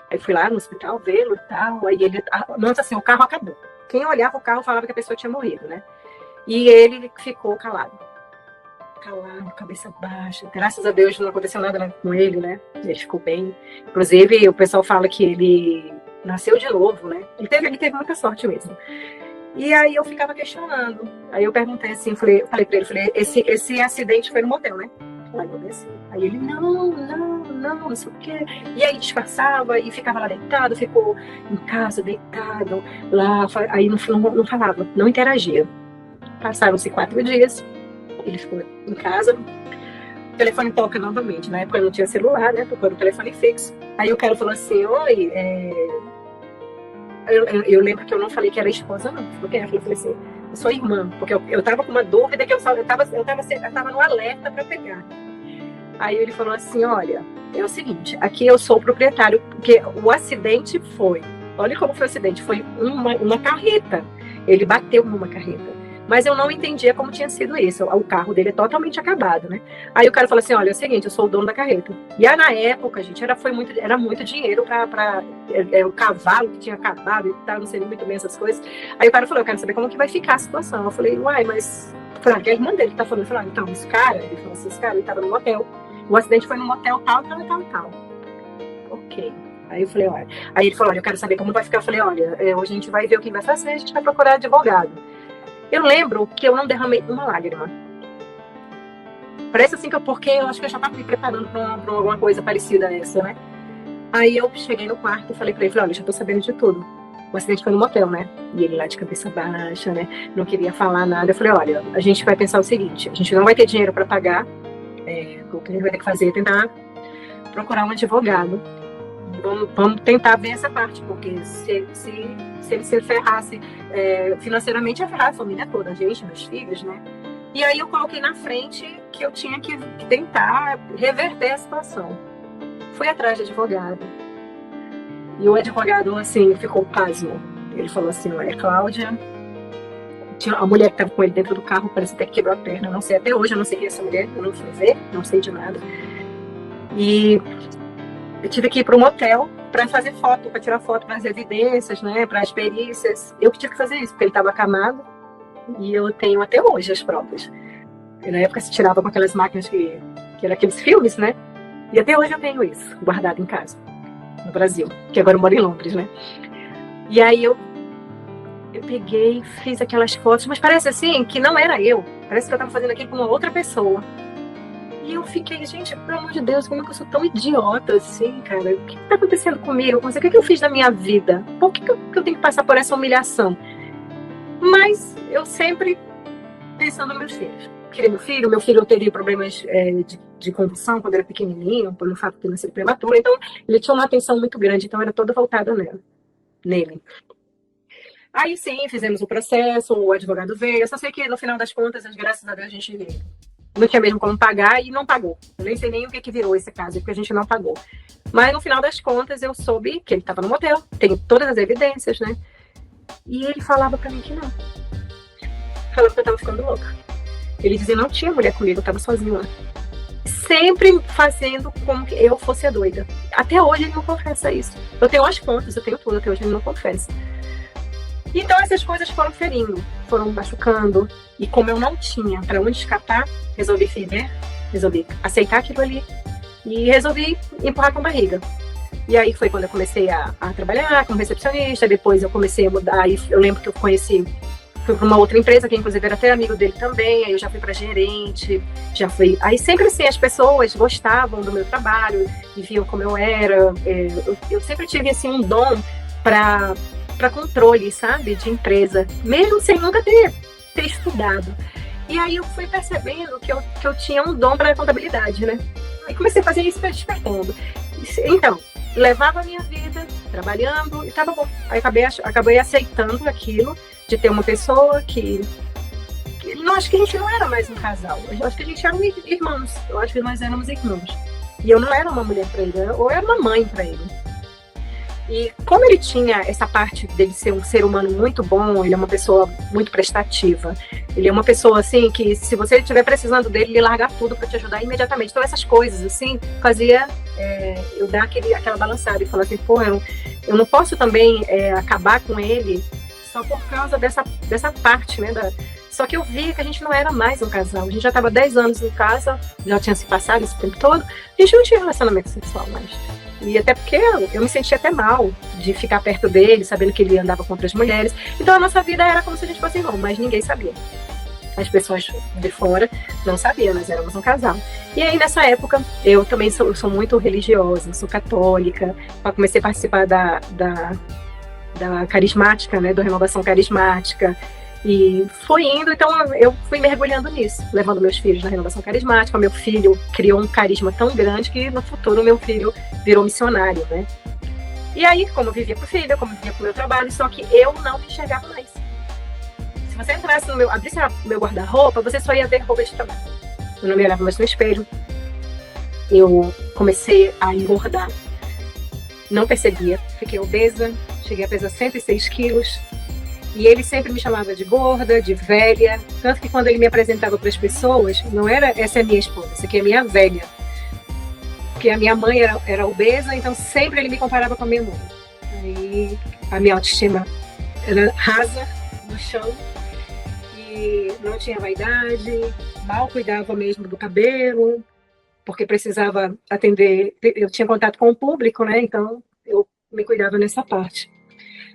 Aí fui lá no hospital vê-lo e tal. Aí nossa, assim, o carro acabou. Quem olhava o carro falava que a pessoa tinha morrido, né? E ele ficou calado, cabeça baixa. Graças a Deus não aconteceu nada com ele, né? Ele ficou bem. Inclusive, o pessoal fala que ele nasceu de novo, né? Ele teve muita sorte mesmo. E aí eu ficava questionando. Aí eu perguntei assim, falei pra ele, esse acidente foi no motel, né? Aí ele, não sei o quê. E aí disfarçava e ficava lá deitado, ficou em casa, deitado, lá, aí não falava, não interagia. Passaram-se 4 dias, ele ficou em casa, o telefone toca novamente. Na época não tinha celular, né? Tocou no telefone fixo. Aí o cara falou assim, oi, eu lembro que eu não falei que era esposa, não. Eu falei assim, eu sou irmã, porque eu tava com uma dúvida que eu tava no alerta para pegar. Aí ele falou assim, olha, é o seguinte, aqui eu sou o proprietário, porque o acidente olha como foi o acidente, foi uma carreta. Ele bateu numa carreta. Mas eu não entendia como tinha sido isso. O carro dele é totalmente acabado, né? Aí o cara falou assim, olha, é o seguinte, eu sou o dono da carreta. E aí, na época, gente, era muito dinheiro para o cavalo que tinha acabado e tal, não sei nem muito bem essas coisas. Aí o cara falou, eu quero saber como que vai ficar a situação. Eu falei, mas... que a irmã dele tá falando. Eu falei, então, esse cara, ele tava no motel. O acidente foi no motel tal. Ok. Aí eu falei, olha... Aí ele falou, olha, eu quero saber como vai ficar. Eu falei, olha, hoje a gente vai ver o que vai fazer, a gente vai procurar advogado. Eu lembro que eu não derramei uma lágrima. Parece assim porque eu acho que eu já estava me preparando para alguma coisa parecida a essa, né? Aí eu cheguei no quarto e falei para ele, olha, já tô sabendo de tudo. O acidente foi no motel, né? E ele lá de cabeça baixa, né? Não queria falar nada. Eu falei, olha, a gente vai pensar o seguinte, a gente não vai ter dinheiro para pagar. O que a gente vai ter que fazer é tentar procurar um advogado. Vamos tentar ver essa parte, porque se ele se ferrasse financeiramente, ia ferrar a família toda, a gente, meus filhos, né? E aí eu coloquei na frente que eu tinha que tentar reverter a situação. Fui atrás de advogado. E o advogado, assim, ficou pasmo. Ele falou assim, olha, Cláudia... Tinha a mulher que estava com ele dentro do carro, parece até que quebrou a perna. Não sei, até hoje eu não sei quem é essa mulher. Eu não fui ver, não sei de nada. E eu tive que ir para um motel para fazer foto, para tirar foto para as evidências, né, para as perícias. Eu que tive que fazer isso, porque ele estava acamado. E eu tenho até hoje as provas. E na época se tirava com aquelas máquinas que eram aqueles filmes, né? E até hoje eu tenho isso, guardado em casa, no Brasil. Que agora eu moro em Londres, né? E aí eu peguei, fiz aquelas fotos, mas parece assim que não era eu. Parece que eu estava fazendo aquilo com uma outra pessoa. E eu fiquei, gente, pelo amor de Deus, como é que eu sou tão idiota assim, cara? O que está acontecendo comigo? O que eu fiz na minha vida? Por que eu tenho que passar por essa humilhação? Mas eu sempre pensando nos meus filhos. Queria meu filho teve problemas de convulsão quando era pequenininho, por um fato de nascer prematuro, então ele tinha uma atenção muito grande, então era toda voltada nele. Aí sim, fizemos o processo, o advogado veio, eu só sei que no final das contas, graças a Deus, a gente não tinha mesmo como pagar e não pagou. Eu nem sei nem o que virou esse caso, porque a gente não pagou. Mas no final das contas, eu soube que ele estava no motel, tem todas as evidências, né? E ele falava pra mim que não. Falava que eu tava ficando louca. Ele dizia, não tinha mulher comigo, eu tava sozinho lá. Sempre fazendo como que eu fosse a doida. Até hoje ele não confessa isso. Eu tenho as contas, eu tenho tudo, até hoje ele não confessa. Então essas coisas foram ferindo, foram machucando. E como eu não tinha pra onde escapar, resolvi aceitar aquilo ali. E resolvi empurrar com a barriga. E aí foi quando eu comecei a trabalhar como recepcionista, depois eu comecei a mudar, e eu lembro que eu fui para uma outra empresa, que inclusive era até amigo dele também, aí eu já fui para gerente, aí sempre assim, as pessoas gostavam do meu trabalho, e viam como eu era, eu sempre tive assim um dom para controle, sabe, de empresa, mesmo sem nunca ter estudado. E aí eu fui percebendo que eu tinha um dom para contabilidade, né? Aí comecei a fazer isso despertando. Então, levava a minha vida trabalhando e tava bom. Aí acabei aceitando aquilo de ter uma pessoa que não, acho que a gente não era mais um casal. Eu acho que a gente era irmãos. Eu acho que nós éramos irmãos. E eu não era uma mulher para ele, ou era uma mãe para ele. E como ele tinha essa parte dele ser um ser humano muito bom, ele é uma pessoa muito prestativa. Ele é uma pessoa, assim, que se você estiver precisando dele, ele larga tudo para te ajudar imediatamente. Então, essas coisas, assim, fazia eu dar aquela balançada e falar assim, pô, eu não posso também acabar com ele só por causa dessa parte, né? Só que eu vi que a gente não era mais um casal. A gente já estava 10 anos em casa, já tinha se passado esse tempo todo. A gente não tinha relacionamento sexual mais. E até porque eu me sentia até mal de ficar perto dele, sabendo que ele andava com outras mulheres. Então a nossa vida era como se a gente fosse irmão, mas ninguém sabia. As pessoas de fora não sabiam, nós éramos um casal. E aí nessa época, eu também sou muito religiosa, sou católica. Eu comecei a participar da carismática, né, da renovação carismática. E foi indo, então eu fui mergulhando nisso, levando meus filhos na renovação carismática. Meu filho criou um carisma tão grande que no futuro meu filho virou missionário, né? E aí, como eu vivia pro filho, como eu vivia pro meu trabalho, só que eu não me enxergava mais. Se você entrasse abrisse o meu guarda-roupa, você só ia ver roupa de trabalho. Eu não me olhava mais no espelho. Eu comecei a engordar. Não percebia. Fiquei obesa, cheguei a pesar 106 quilos. E ele sempre me chamava de gorda, de velha. Tanto que quando ele me apresentava para as pessoas, não era essa é minha esposa, essa aqui é minha velha. Porque a minha mãe era obesa, então sempre ele me comparava com a minha mãe. Aí a minha autoestima era rasa no chão. E não tinha vaidade, mal cuidava mesmo do cabelo, porque precisava atender, eu tinha contato com o público, né? Então eu me cuidava nessa parte.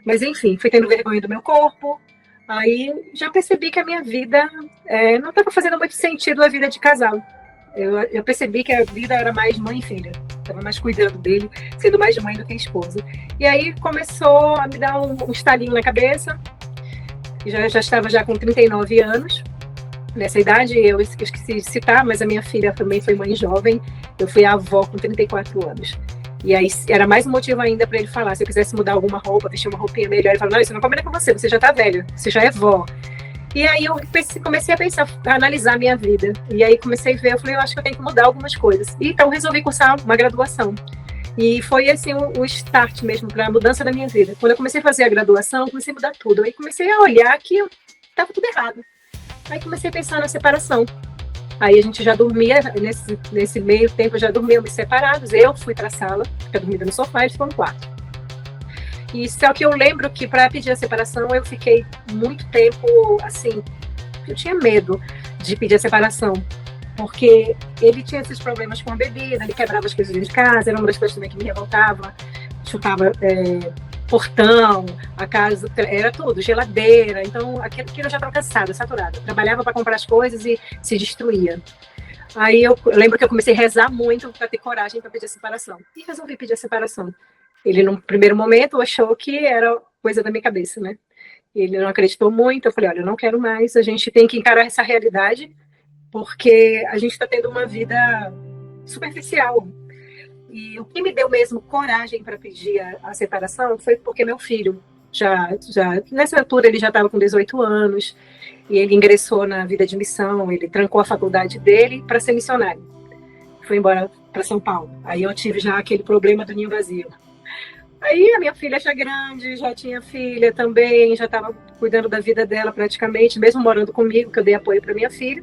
Mas enfim, fui tendo vergonha do meu corpo, aí já percebi que a minha vida não estava fazendo muito sentido a vida de casal. Eu percebi que a vida era mais mãe e filha, estava mais cuidando dele, sendo mais mãe do que esposa. E aí começou a me dar um estalinho na cabeça, já estava já com 39 anos, nessa idade eu esqueci de citar, mas a minha filha também foi mãe jovem, eu fui avó com 34 anos. E aí era mais um motivo ainda para ele falar, se eu quisesse mudar alguma roupa, vestir uma roupinha melhor, ele falava, não, isso não combina com você já tá velho, você já é vó. E aí eu comecei a pensar, a analisar a minha vida. E aí comecei a ver, eu falei, eu acho que eu tenho que mudar algumas coisas. E então resolvi cursar uma graduação. E foi assim o start mesmo para a mudança da minha vida. Quando eu comecei a fazer a graduação, eu comecei a mudar tudo. Aí comecei a olhar que estava tudo errado. Aí comecei a pensar na separação. Aí a gente já dormia, nesse meio tempo já dormíamos separados. Eu fui para a sala, fiquei dormindo no sofá, ele ficou no quarto. E só que eu lembro que para pedir a separação eu fiquei muito tempo assim, eu tinha medo de pedir a separação, porque ele tinha esses problemas com a bebida, ele quebrava as coisas dentro de casa, era uma das coisas também que me revoltava, chutava portão, a casa, era tudo, geladeira, então aquilo eu já estava cansada, saturada, trabalhava para comprar as coisas e se destruía. Aí eu lembro que eu comecei a rezar muito para ter coragem para pedir a separação, e resolvi pedir a separação. Ele, no primeiro momento, achou que era coisa da minha cabeça, né? Ele não acreditou muito. Eu falei, olha, eu não quero mais. A gente tem que encarar essa realidade, porque a gente está tendo uma vida superficial. E o que me deu mesmo coragem para pedir a separação foi porque meu filho, já nessa altura, ele já estava com 18 anos, e ele ingressou na vida de missão, ele trancou a faculdade dele para ser missionário. Foi embora para São Paulo. Aí eu tive já aquele problema do ninho vazio. Aí a minha filha já grande, já tinha filha também, já estava cuidando da vida dela praticamente, mesmo morando comigo, que eu dei apoio para minha filha.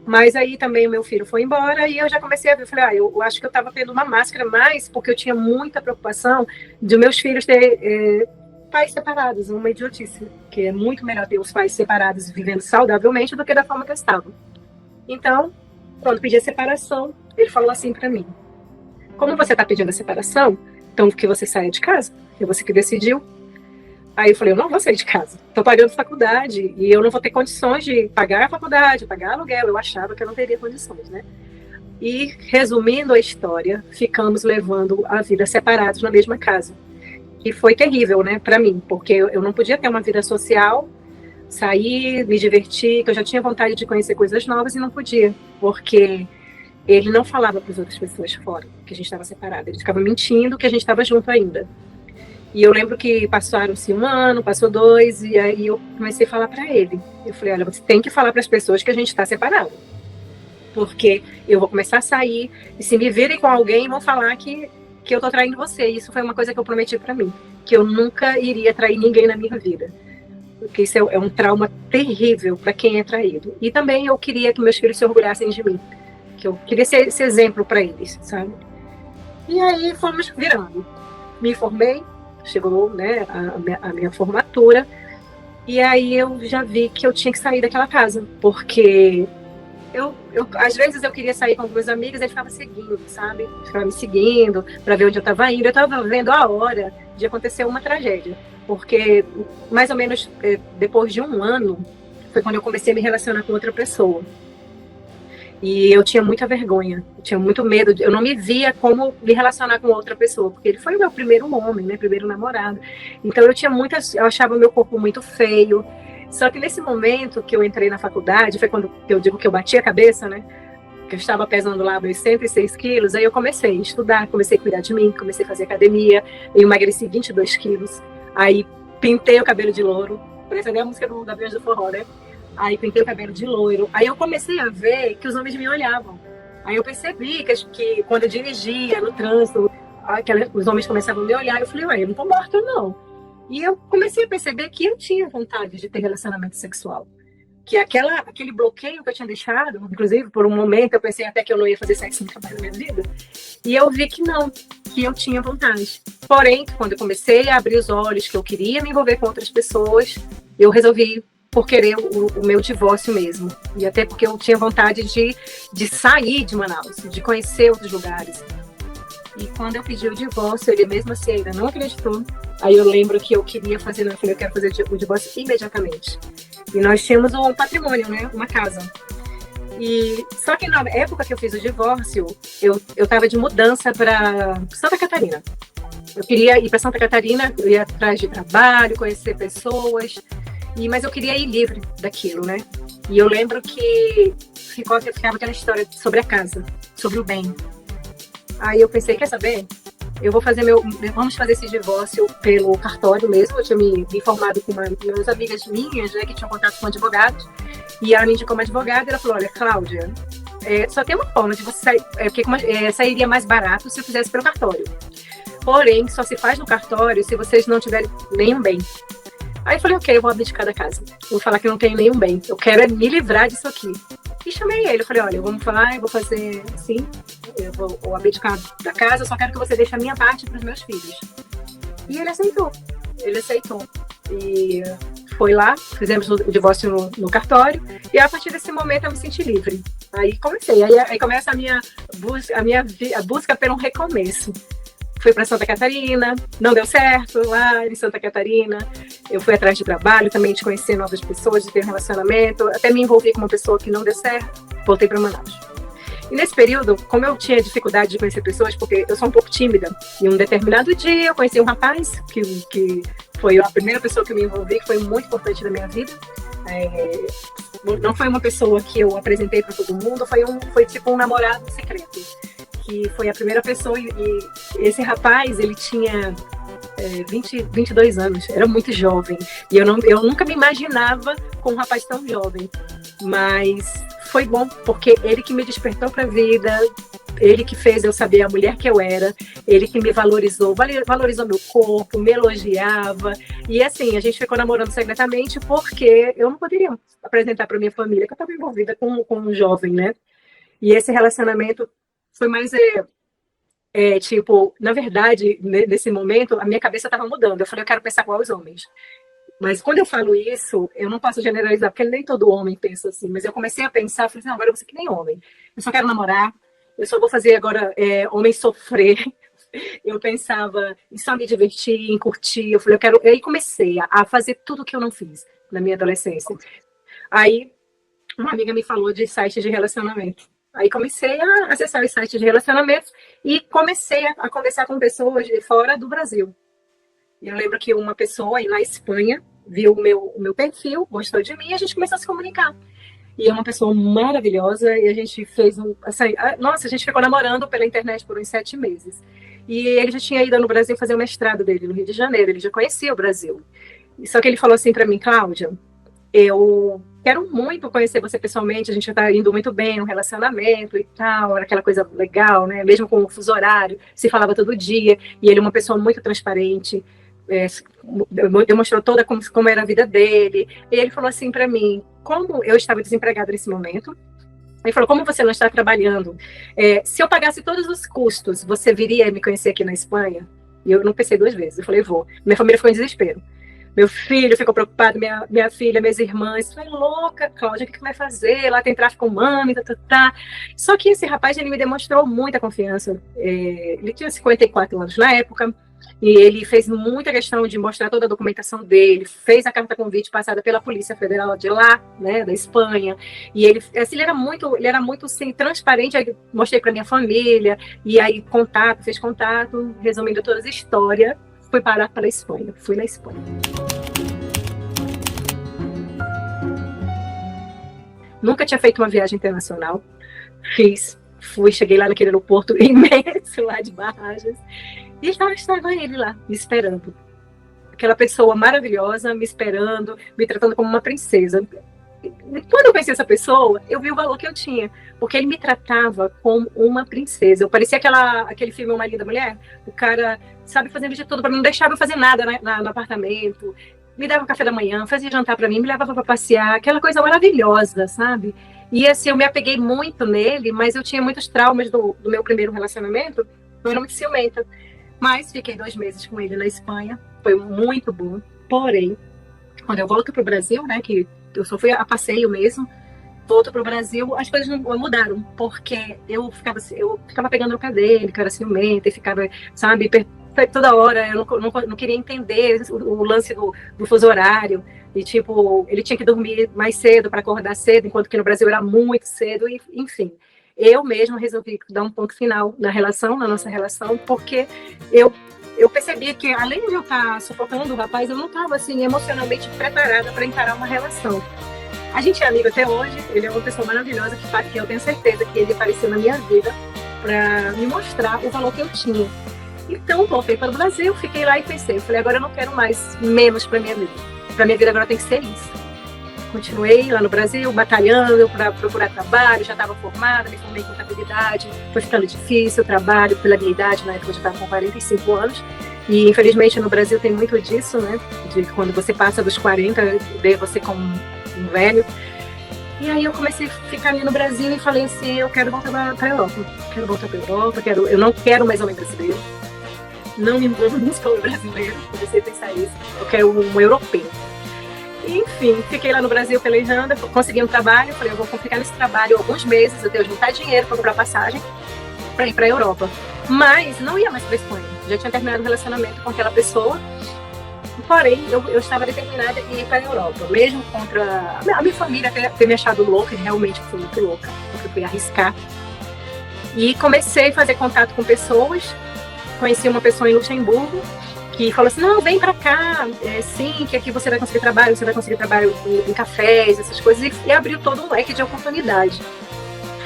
Mas aí também o meu filho foi embora e eu já comecei a ver, falei, eu acho que eu estava tendo uma máscara mais, porque eu tinha muita preocupação de meus filhos ter pais separados, uma idiotice, que é muito melhor ter os pais separados vivendo saudavelmente do que da forma que eu estava. Então, quando pedi a separação, ele falou assim para mim, como você está pedindo a separação, então que você saia de casa, é você que decidiu. Aí eu falei, eu não vou sair de casa, estou pagando faculdade e eu não vou ter condições de pagar a faculdade, pagar aluguel, eu achava que eu não teria condições, né? E resumindo a história, ficamos levando a vida separados na mesma casa. E foi terrível, né, para mim, porque eu não podia ter uma vida social, sair, me divertir, que eu já tinha vontade de conhecer coisas novas e não podia, porque ele não falava para as outras pessoas fora que a gente estava separado. Ele ficava mentindo que a gente estava junto ainda. E eu lembro que passaram-se 1 ano, passou 2, e aí eu comecei a falar para ele. Eu falei, olha, você tem que falar para as pessoas que a gente está separado. Porque eu vou começar a sair, e se me virem com alguém, vão falar que eu estou traindo você. E isso foi uma coisa que eu prometi para mim, que eu nunca iria trair ninguém na minha vida. Porque isso é um trauma terrível para quem é traído. E também eu queria que meus filhos se orgulhassem de mim. Que eu queria ser esse exemplo para eles, sabe? E aí fomos virando. Me formei, chegou, né, a minha formatura, e aí eu já vi que eu tinha que sair daquela casa, porque eu às vezes eu queria sair com alguns amigos, ele ficava seguindo, sabe? Ficava me seguindo para ver onde eu estava indo. Eu estava vendo a hora de acontecer uma tragédia, porque mais ou menos depois de 1 ano foi quando eu comecei a me relacionar com outra pessoa. E eu tinha muita vergonha, eu tinha muito medo, eu não me via como me relacionar com outra pessoa, porque ele foi o meu primeiro homem, né, primeiro namorado. Então eu achava o meu corpo muito feio. Só que nesse momento que eu entrei na faculdade, foi quando eu digo que eu bati a cabeça, né, que eu estava pesando lá meus 106 quilos, aí eu comecei a estudar, comecei a cuidar de mim, comecei a fazer academia, eu emagreci 22 quilos, aí pintei o cabelo de louro, parece até a música da Beijo do Forró, né? Aí pintei o cabelo de loiro. Aí eu comecei a ver que os homens me olhavam. Aí eu percebi que quando eu dirigia no trânsito, os homens começavam a me olhar. Eu falei, ué, eu não tô morta, não. E eu comecei a perceber que eu tinha vontade de ter relacionamento sexual. Que aquele bloqueio que eu tinha deixado, inclusive por um momento eu pensei até que eu não ia fazer sexo nunca mais na minha vida. E eu vi que não, que eu tinha vontade. Porém, quando eu comecei a abrir os olhos, que eu queria me envolver com outras pessoas, eu resolvi por querer o meu divórcio mesmo. E até porque eu tinha vontade de sair de Manaus, de conhecer outros lugares. E quando eu pedi o divórcio, ele mesmo assim ainda não acreditou. Aí eu lembro que eu queria fazer, eu falei, eu quero fazer o divórcio imediatamente. E nós tínhamos um patrimônio, né? Uma casa. E só que na época que eu fiz o divórcio, eu estava de mudança para Santa Catarina. Eu queria ir para Santa Catarina, eu ia atrás de trabalho, conhecer pessoas, mas eu queria ir livre daquilo, né? E eu lembro que ficava aquela história sobre a casa, sobre o bem. Aí eu pensei, quer saber? eu vou fazer vamos fazer esse divórcio pelo cartório mesmo. Eu tinha me informado com umas amigas minhas, né, que tinham contato com advogados, e ela me indicou uma advogada, e ela falou, olha, Cláudia, só tem uma forma de você sair, porque sairia mais barato se eu fizesse pelo cartório. Porém, só se faz no cartório se vocês não tiverem nenhum bem. Aí eu falei, ok, eu vou abdicar da casa. Vou falar que não tenho nenhum bem. Eu quero me livrar disso aqui. E chamei ele. Eu falei, olha, vamos falar, eu vou fazer assim. Eu vou abdicar da casa, eu só quero que você deixe a minha parte para os meus filhos. E ele aceitou. E foi lá, fizemos o divórcio no cartório. E a partir desse momento eu me senti livre. Aí comecei. Aí começa a busca pelo recomeço. Fui para Santa Catarina, não deu certo lá em Santa Catarina. Eu fui atrás de trabalho, também de conhecer novas pessoas, de ter um relacionamento. Até me envolvi com uma pessoa que não deu certo, voltei para Manaus. E nesse período, como eu tinha dificuldade de conhecer pessoas, porque eu sou um pouco tímida, em um determinado dia eu conheci um rapaz, que foi a primeira pessoa que eu me envolvi, que foi muito importante na minha vida. Não foi uma pessoa que eu apresentei para todo mundo, foi tipo um namorado secreto. Que foi a primeira pessoa, e esse rapaz, ele tinha 22 anos, era muito jovem, e eu nunca me imaginava com um rapaz tão jovem, mas foi bom, porque ele que me despertou para a vida, ele que fez eu saber a mulher que eu era, ele que me valorizou meu corpo, me elogiava, e assim, a gente ficou namorando secretamente, porque eu não poderia apresentar para minha família que eu estava envolvida com um jovem, né, e esse relacionamento foi mais, tipo, na verdade, nesse momento, a minha cabeça estava mudando. Eu falei, eu quero pensar igual os homens. Mas quando eu falo isso, eu não posso generalizar, porque nem todo homem pensa assim. Mas eu comecei a pensar, falei assim, não, agora eu vou ser que nem homem. Eu só quero namorar, eu só vou fazer agora homem sofrer. Eu pensava em só me divertir, em curtir. Eu falei, eu quero... E aí comecei a fazer tudo que eu não fiz na minha adolescência. Aí, uma amiga me falou de sites de relacionamento. Aí comecei a acessar os sites de relacionamentos e comecei a conversar com pessoas de fora do Brasil. E eu lembro que uma pessoa aí na Espanha viu o meu perfil, gostou de mim, e a gente começou a se comunicar. E é uma pessoa maravilhosa, e a gente fez nossa, a gente ficou namorando pela internet por uns 7 meses. E ele já tinha ido no Brasil fazer o mestrado dele no Rio de Janeiro, ele já conhecia o Brasil. Só que ele falou assim para mim, Cláudia, eu quero muito conhecer você pessoalmente, a gente está indo muito bem no relacionamento e tal, era aquela coisa legal, né? Mesmo com o fuso horário, se falava todo dia, e ele é uma pessoa muito transparente, demonstrou toda como era a vida dele, e ele falou assim para mim, como eu estava desempregada nesse momento, ele falou, como você não está trabalhando, se eu pagasse todos os custos, você viria me conhecer aqui na Espanha? E eu não pensei 2 vezes, eu falei, vou. Minha família ficou em desespero. Meu filho ficou preocupado, minha filha, minhas irmãs. Falei, louca, Cláudia, o que vai fazer? Lá tem tráfico humano, tá. Só que esse rapaz, ele me demonstrou muita confiança. Ele tinha 54 anos na época, e ele fez muita questão de mostrar toda a documentação dele, fez a carta convite passada pela Polícia Federal de lá, né, da Espanha, e ele era muito assim, transparente. Aí mostrei para minha família, e aí fez contato, resumindo toda a história, fui parar pela Espanha, fui na Espanha. Nunca tinha feito uma viagem internacional. Cheguei lá naquele aeroporto imenso lá de Barragens, e já estava ele lá, me esperando. Aquela pessoa maravilhosa, me esperando, me tratando como uma princesa. E quando eu conheci essa pessoa, eu vi o valor que eu tinha, porque ele me tratava como uma princesa. Eu parecia aquele filme Uma Linda Mulher. O cara, sabe, fazendo de tudo para mim, não deixava eu fazer nada no apartamento, me dava café da manhã, fazia jantar para mim, me levava para passear, aquela coisa maravilhosa, sabe? E assim, eu me apeguei muito nele, mas eu tinha muitos traumas do meu primeiro relacionamento, eu era muito ciumenta. Mas fiquei 2 meses com ele na Espanha, foi muito bom. Porém, quando eu volto para o Brasil, né, que eu só fui a passeio mesmo, volto para o Brasil, as coisas não mudaram, porque eu ficava pegando no pé dele, que eu era ciumenta, e ficava, sabe, toda hora, eu não queria entender o lance do fuso horário, e tipo, ele tinha que dormir mais cedo para acordar cedo, enquanto que no Brasil era muito cedo, e enfim. Eu mesma resolvi dar um ponto final na nossa relação, porque eu percebi que, além de eu estar sufocando o rapaz, eu não estava assim, emocionalmente preparada para encarar uma relação. A gente é amigo até hoje, ele é uma pessoa maravilhosa, que eu tenho certeza que ele apareceu na minha vida para me mostrar o valor que eu tinha. Então, voltei para o Brasil, fiquei lá e pensei. Eu falei, agora eu não quero mais menos para minha vida. Para minha vida agora tem que ser isso. Continuei lá no Brasil, batalhando para procurar trabalho, já estava formada, me formei em contabilidade, foi ficando difícil o trabalho pela minha idade, na época eu já estava com 45 anos, e infelizmente no Brasil tem muito disso, né, de quando você passa dos 40, vê você como um velho. E aí eu comecei a ficar ali no Brasil e falei assim, eu quero voltar para a Europa, eu não quero mais homem brasileiro, não me envolvo nisso com o brasileiro, comecei a pensar isso, eu quero um europeu. Enfim, fiquei lá no Brasil pelejando, consegui um trabalho, falei, eu vou ficar nesse trabalho alguns meses, até eu juntar dinheiro para comprar passagem para ir para a Europa. Mas não ia mais para a Espanha, já tinha terminado o relacionamento com aquela pessoa, porém eu estava determinada em ir para a Europa, mesmo contra a minha família ter me achado louca, e realmente fui muito louca, porque eu fui arriscar. E comecei a fazer contato com pessoas, conheci uma pessoa em Luxemburgo, que falou assim, não, vem pra cá, sim, que aqui você vai conseguir trabalho em cafés, essas coisas, e abriu todo um leque de oportunidade.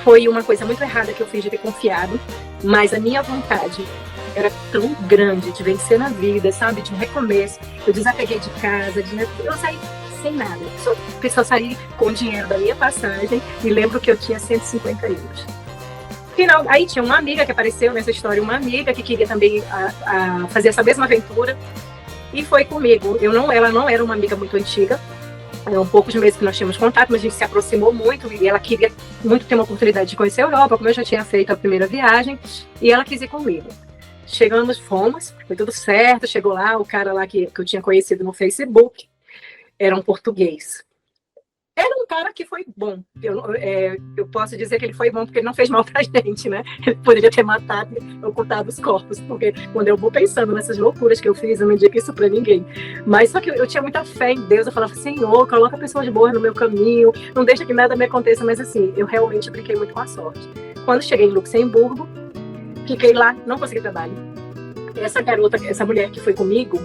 Foi uma coisa muito errada que eu fiz de ter confiado, mas a minha vontade era tão grande de vencer na vida, sabe, de um recomeço. Eu desapeguei de casa, eu saí sem nada, só saí com o dinheiro da minha passagem, e lembro que eu tinha 150 euros. Aí tinha uma amiga que apareceu nessa história, uma amiga que queria também fazer essa mesma aventura e foi comigo. Ela não era uma amiga muito antiga, eram poucos meses que nós tínhamos contato, mas a gente se aproximou muito e ela queria muito ter uma oportunidade de conhecer a Europa, como eu já tinha feito a primeira viagem, e ela quis ir comigo. Chegamos, fomos, foi tudo certo, chegou lá, o cara lá que eu tinha conhecido no Facebook, era um português. Era um cara que foi bom. Eu posso dizer que ele foi bom porque ele não fez mal pra gente, né? Ele poderia ter matado e ocultado os corpos, porque quando eu vou pensando nessas loucuras que eu fiz, eu não indico isso pra ninguém. Mas só que eu tinha muita fé em Deus, eu falava, Senhor, coloca pessoas boas no meu caminho, não deixa que nada me aconteça, mas assim, eu realmente brinquei muito com a sorte. Quando cheguei em Luxemburgo, fiquei lá, não consegui trabalho. Essa garota, essa mulher que foi comigo,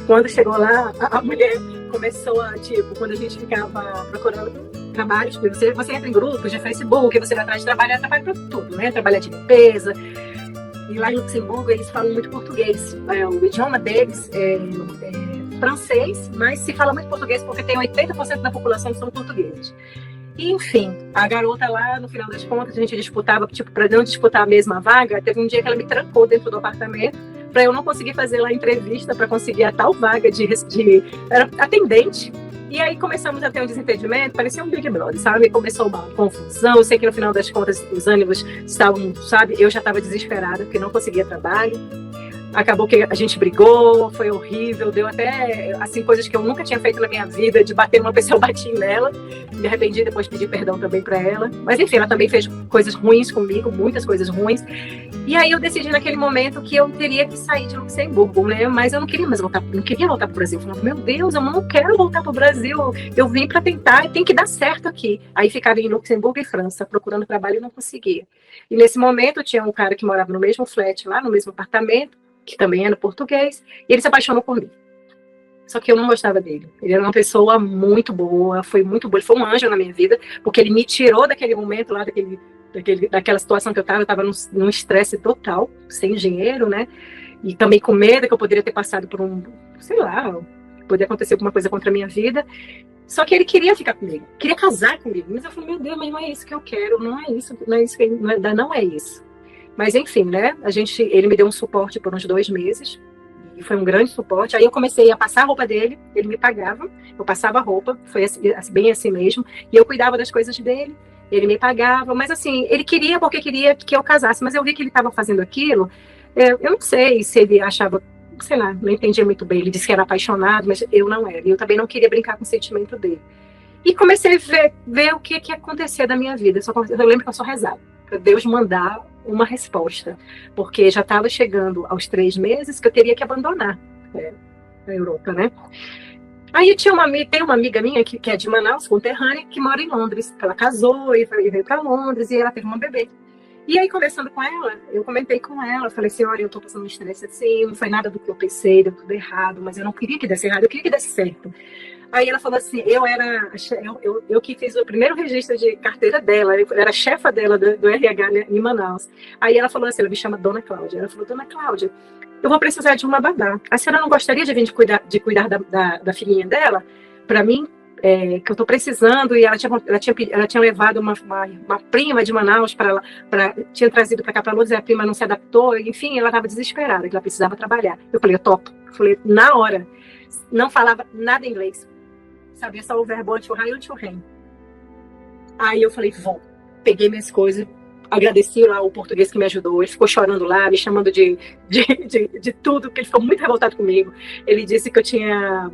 quando chegou lá, a mulher começou a, quando a gente ficava procurando trabalho, você entra em grupos de Facebook, você vai atrás de trabalho para tudo, né? Trabalhar de limpeza. E lá em Luxemburgo eles falam muito português. O idioma deles é francês, mas se fala muito português porque tem 80% da população que são portugueses. E, enfim, a garota lá, no final das contas, a gente disputava, para não disputar a mesma vaga, teve um dia que ela me trancou dentro do apartamento para eu não conseguir fazer lá a entrevista para conseguir a tal vaga de era atendente. E aí começamos a ter um desentendimento, parecia um Big Brother, sabe? Começou uma confusão, eu sei que no final das contas os ânimos estavam, sabe? Eu já estava desesperada porque não conseguia trabalho. Acabou que a gente brigou, foi horrível, deu até, assim, coisas que eu nunca tinha feito na minha vida, de bater numa pessoa, eu bati nela, me arrependi, depois pedi perdão também para ela, mas enfim, ela também fez coisas ruins comigo, muitas coisas ruins, e aí eu decidi naquele momento que eu teria que sair de Luxemburgo, né, mas eu não queria mais voltar, não queria voltar para o Brasil, eu falava, meu Deus, eu não quero voltar para o Brasil, eu vim para tentar, tem que dar certo aqui, aí ficava em Luxemburgo e França, procurando trabalho e não conseguia, e nesse momento tinha um cara que morava no mesmo flat, lá no mesmo apartamento, que também era português, e ele se apaixonou por mim. Só que eu não gostava dele. Ele era uma pessoa muito boa, foi muito boa, ele foi um anjo na minha vida, porque ele me tirou daquele momento lá, daquela situação que eu estava num estresse total, sem dinheiro, né? E também com medo que eu poderia ter passado por sei lá, poderia acontecer alguma coisa contra a minha vida. Só que ele queria ficar comigo, queria casar comigo. Mas eu falei, meu Deus, mas não é isso que eu quero, não é isso. Mas enfim, né? Ele me deu um suporte por uns 2 meses. E foi um grande suporte. Aí eu comecei a passar a roupa dele, ele me pagava, eu passava a roupa, foi bem assim mesmo. E eu cuidava das coisas dele, ele me pagava. Mas assim, ele queria porque queria que eu casasse. Mas eu vi que ele estava fazendo aquilo. Eu não sei se ele achava, sei lá, não entendia muito bem. Ele disse que era apaixonado, mas eu não era. E eu também não queria brincar com o sentimento dele. E comecei a ver o que ia acontecer da minha vida. Eu lembro que eu só rezava para Deus mandar uma resposta, porque já estava chegando aos 3 meses que eu teria que abandonar a Europa, né? Aí tem uma amiga minha que é de Manaus, conterrânea, que mora em Londres. Ela casou e veio para Londres e ela teve uma bebê. E aí, conversando com ela, eu comentei com ela, falei assim, olha, eu tô passando um estresse assim, não foi nada do que eu pensei, deu tudo errado, mas eu não queria que desse errado, eu queria que desse certo. Aí ela falou assim, eu que fiz o primeiro registro de carteira dela, eu era chefa dela do RH, né, em Manaus. Aí ela falou assim, ela me chama Dona Cláudia. Ela falou, Dona Cláudia, eu vou precisar de uma babá. A senhora não gostaria de vir de cuidar da filhinha dela para mim? Que eu estou precisando, e ela tinha levado uma prima de Manaus para ela, tinha trazido para cá para Lourdes, e a prima não se adaptou, enfim, ela estava desesperada, que ela precisava trabalhar. Eu falei, eu topo. Eu falei, na hora, não falava nada inglês, sabia só o verbo to hire e to rem. Aí eu falei, vou. Peguei minhas coisas, agradeci lá o português que me ajudou, ele ficou chorando lá, me chamando de tudo, porque ele ficou muito revoltado comigo. Ele disse que eu tinha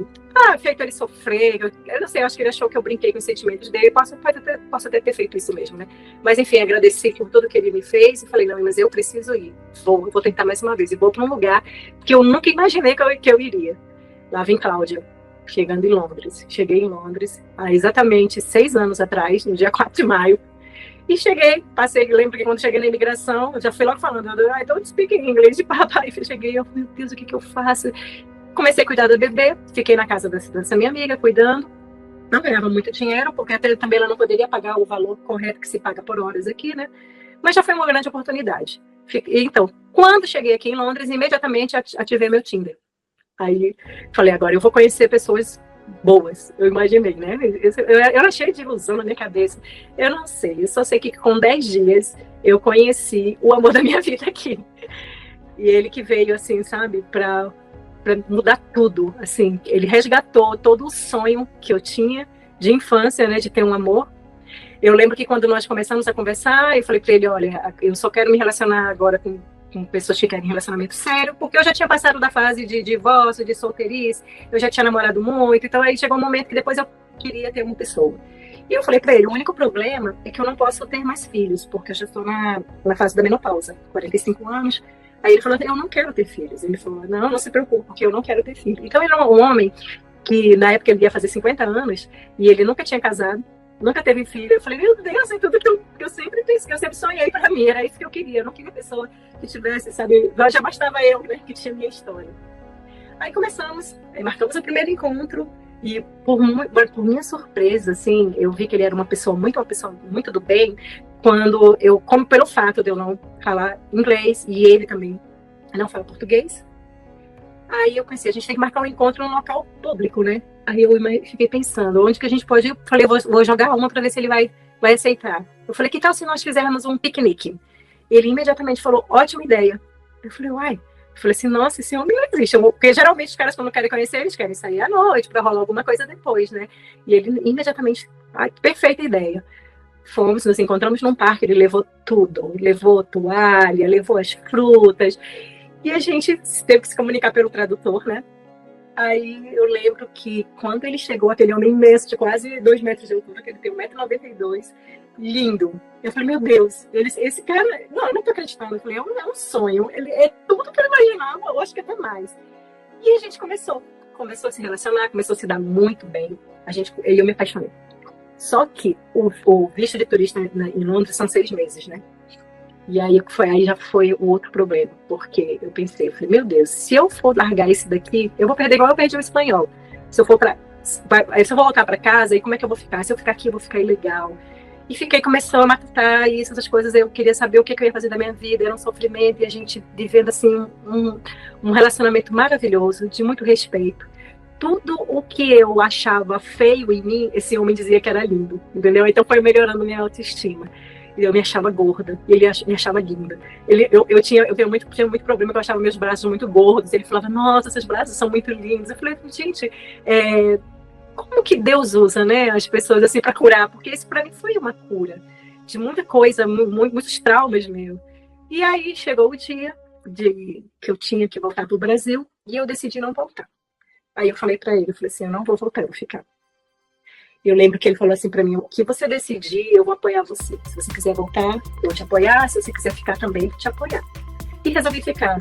feito ele sofrer, eu não sei, acho que ele achou que eu brinquei com os sentimentos dele, posso até ter feito isso mesmo, né? Mas enfim, agradeci por tudo que ele me fez e falei, não, mas eu preciso ir, vou tentar mais uma vez, e vou para um lugar que eu nunca imaginei que eu iria. Lá vem Cláudia, chegando em Londres. Cheguei em Londres há exatamente 6 anos atrás, no dia 4 de maio, e lembro que quando cheguei na imigração, eu já fui logo falando, I don't speak English, papai. Cheguei, meu Deus, o que eu faço? Comecei a cuidar da bebê, fiquei na casa dessa minha amiga, cuidando. Não ganhava muito dinheiro, porque até também ela não poderia pagar o valor correto que se paga por horas aqui, né? Mas já foi uma grande oportunidade. Então, quando cheguei aqui em Londres, imediatamente ativei meu Tinder. Aí falei, agora eu vou conhecer pessoas boas, eu imaginei, né? Eu era cheio de ilusão na minha cabeça. Eu não sei, eu só sei que com 10 dias eu conheci o amor da minha vida aqui. E ele que veio, assim, sabe, para mudar tudo, assim. Ele resgatou todo o sonho que eu tinha de infância, né, de ter um amor. Eu lembro que quando nós começamos a conversar, eu falei para ele, olha, eu só quero me relacionar agora com pessoas que querem relacionamento sério, porque eu já tinha passado da fase de divórcio, de solteirice, eu já tinha namorado muito, então aí chegou um momento que depois eu queria ter uma pessoa. E eu falei para ele, o único problema é que eu não posso ter mais filhos, porque eu já estou na fase da menopausa, 45 anos. Aí ele falou, eu não quero ter filhos. Ele falou, não se preocupe, porque eu não quero ter filhos. Então ele era um homem que na época ele ia fazer 50 anos, e ele nunca tinha casado, nunca teve filho. Eu falei, meu Deus, é tudo que eu sempre pensei, que eu sempre sonhei para mim, era isso que eu queria. Eu não queria pessoa que tivesse, sabe, já bastava eu, né, que tinha minha história. Aí começamos, marcamos o primeiro encontro, e por minha surpresa, assim, eu vi que ele era uma pessoa muito do bem, como pelo fato de eu não falar inglês, e ele também não fala português. Aí eu pensei, a gente tem que marcar um encontro num local público, né? Aí eu fiquei pensando, onde que a gente pode ir? Falei, vou jogar uma para ver se ele vai aceitar. Eu falei, que tal se nós fizermos um piquenique? Ele imediatamente falou, ótima ideia. Eu falei, uai. Eu falei assim, nossa, esse homem não existe. Porque geralmente os caras, quando querem conhecer, eles querem sair à noite para rolar alguma coisa depois, né? E ele imediatamente, perfeita ideia. Nos encontramos num parque, ele levou tudo. Levou toalha, levou as frutas. E a gente teve que se comunicar pelo tradutor, né? Aí eu lembro que quando ele chegou, aquele homem imenso, de quase 2 metros de altura, que ele tem 1,92 m, lindo. Eu falei, meu Deus, esse cara... Não, eu não tô acreditando. Eu falei, é um sonho. Ele é tudo que eu imaginava, eu acho que até mais. E a gente começou a se relacionar, começou a se dar muito bem. Eu me apaixonei. Só que o visto de turista em Londres são 6 meses, né? E aí já foi o outro problema, porque eu falei, meu Deus, se eu for largar esse daqui, eu vou perder igual eu perdi o espanhol. Se eu voltar para casa, e como é que eu vou ficar? Se eu ficar aqui, eu vou ficar ilegal. E começou a matutar isso, essas coisas, eu queria saber o que eu ia fazer da minha vida, era um sofrimento, e a gente vivendo assim, um relacionamento maravilhoso, de muito respeito. Tudo o que eu achava feio em mim, esse homem dizia que era lindo, entendeu? Então foi melhorando minha autoestima. Eu me achava gorda, e ele me achava linda. Eu tinha muito problema, que eu achava meus braços muito gordos. Ele falava, nossa, seus braços são muito lindos. Eu falei, gente, como que Deus usa, né, as pessoas assim para curar? Porque isso para mim foi uma cura de muita coisa, muitos traumas meus. E aí chegou o dia que eu tinha que voltar para o Brasil, e eu decidi não voltar. Aí eu falei para ele, assim, eu não vou voltar, eu vou ficar. Eu lembro que ele falou assim para mim, o que você decidir, eu vou apoiar você. Se você quiser voltar, eu vou te apoiar. Se você quiser ficar também, eu vou te apoiar. E resolvi ficar.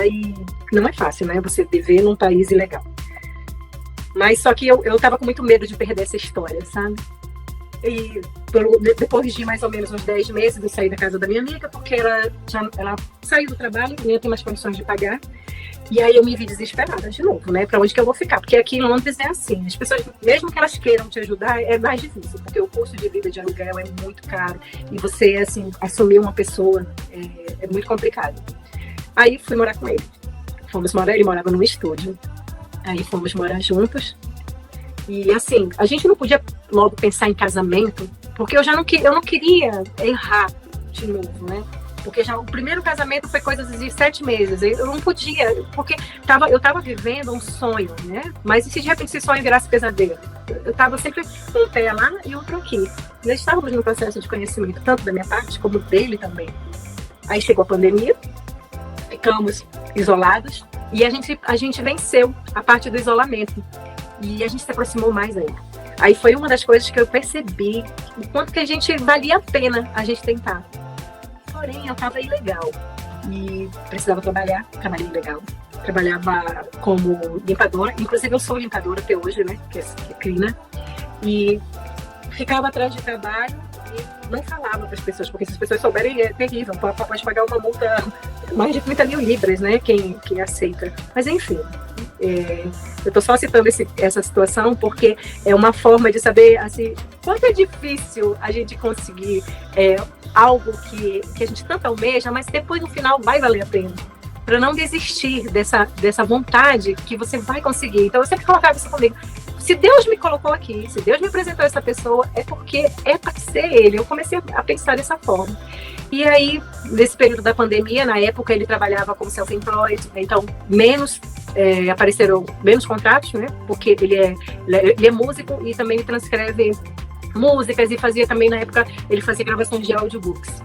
E não é fácil, né? Você viver num país ilegal. Mas só que eu tava com muito medo de perder essa história, sabe? E depois de mais ou menos uns 10 meses, eu saí da casa da minha amiga, porque ela saiu do trabalho, não ia ter mais condições de pagar. E aí eu me vi desesperada de novo, né? Para onde que eu vou ficar? Porque aqui em Londres é assim, as pessoas, mesmo que elas queiram te ajudar, é mais difícil, porque o custo de vida de aluguel é muito caro e você, assim, assumir uma pessoa é muito complicado. Aí fui morar com ele. Fomos morar, ele morava num estúdio. Aí fomos morar juntos. E assim, a gente não podia logo pensar em casamento, porque eu não queria errar de novo, né? Porque já o primeiro casamento foi coisa de 7 meses. Eu não podia, porque eu tava vivendo um sonho, né? Mas e se de repente esse sonho virasse pesadelo? Eu tava sempre com um pé lá e outro aqui. Nós estávamos no processo de conhecimento, tanto da minha parte como dele também. Aí chegou a pandemia, ficamos isolados e a gente venceu a parte do isolamento. E a gente se aproximou mais ainda. Aí foi uma das coisas que eu percebi o quanto que a gente valia a pena a gente tentar. Porém, eu estava ilegal e precisava trabalhar, trabalhei ilegal. Trabalhava como limpadora, inclusive eu sou limpadora até hoje, né, que é crina. E ficava atrás de trabalho e não falava para as pessoas, porque se as pessoas souberem é terrível, pode pagar uma multa mais de 30 mil libras, né, quem aceita. Mas enfim, eu estou só citando essa situação porque é uma forma de saber assim, quanto é difícil a gente conseguir algo que a gente tanto almeja, mas depois no final vai valer a pena. Para não desistir dessa vontade que você vai conseguir. Então eu sempre colocava isso comigo. Se Deus me colocou aqui, se Deus me apresentou essa pessoa, é porque é para ser ele. Eu comecei a pensar dessa forma. E aí, nesse período da pandemia, na época ele trabalhava como self-employed, então apareceram menos contratos, né? Porque ele é músico e também transcreve músicas e fazia também, na época, ele fazia gravações de audiobooks.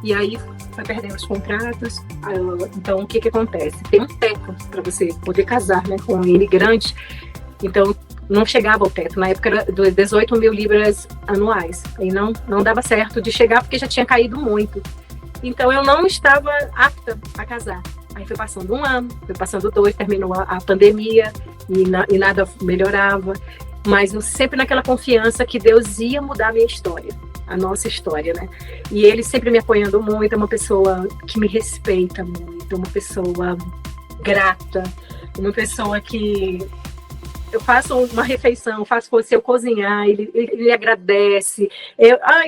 E aí foi perdendo os contratos. Então, o que acontece? Tem um teto para você poder casar, né, com um imigrante. Então, não chegava ao teto. Na época era 18 mil libras anuais. E não dava certo de chegar porque já tinha caído muito. Então, eu não estava apta a casar. Aí foi passando 1 ano, foi passando 2, terminou a pandemia e nada melhorava. Mas eu sempre naquela confiança que Deus ia mudar a minha história, a nossa história, né? E ele sempre me apoiando muito, é uma pessoa que me respeita muito, uma pessoa grata, uma pessoa que eu faço uma refeição, se eu cozinhar, ele agradece.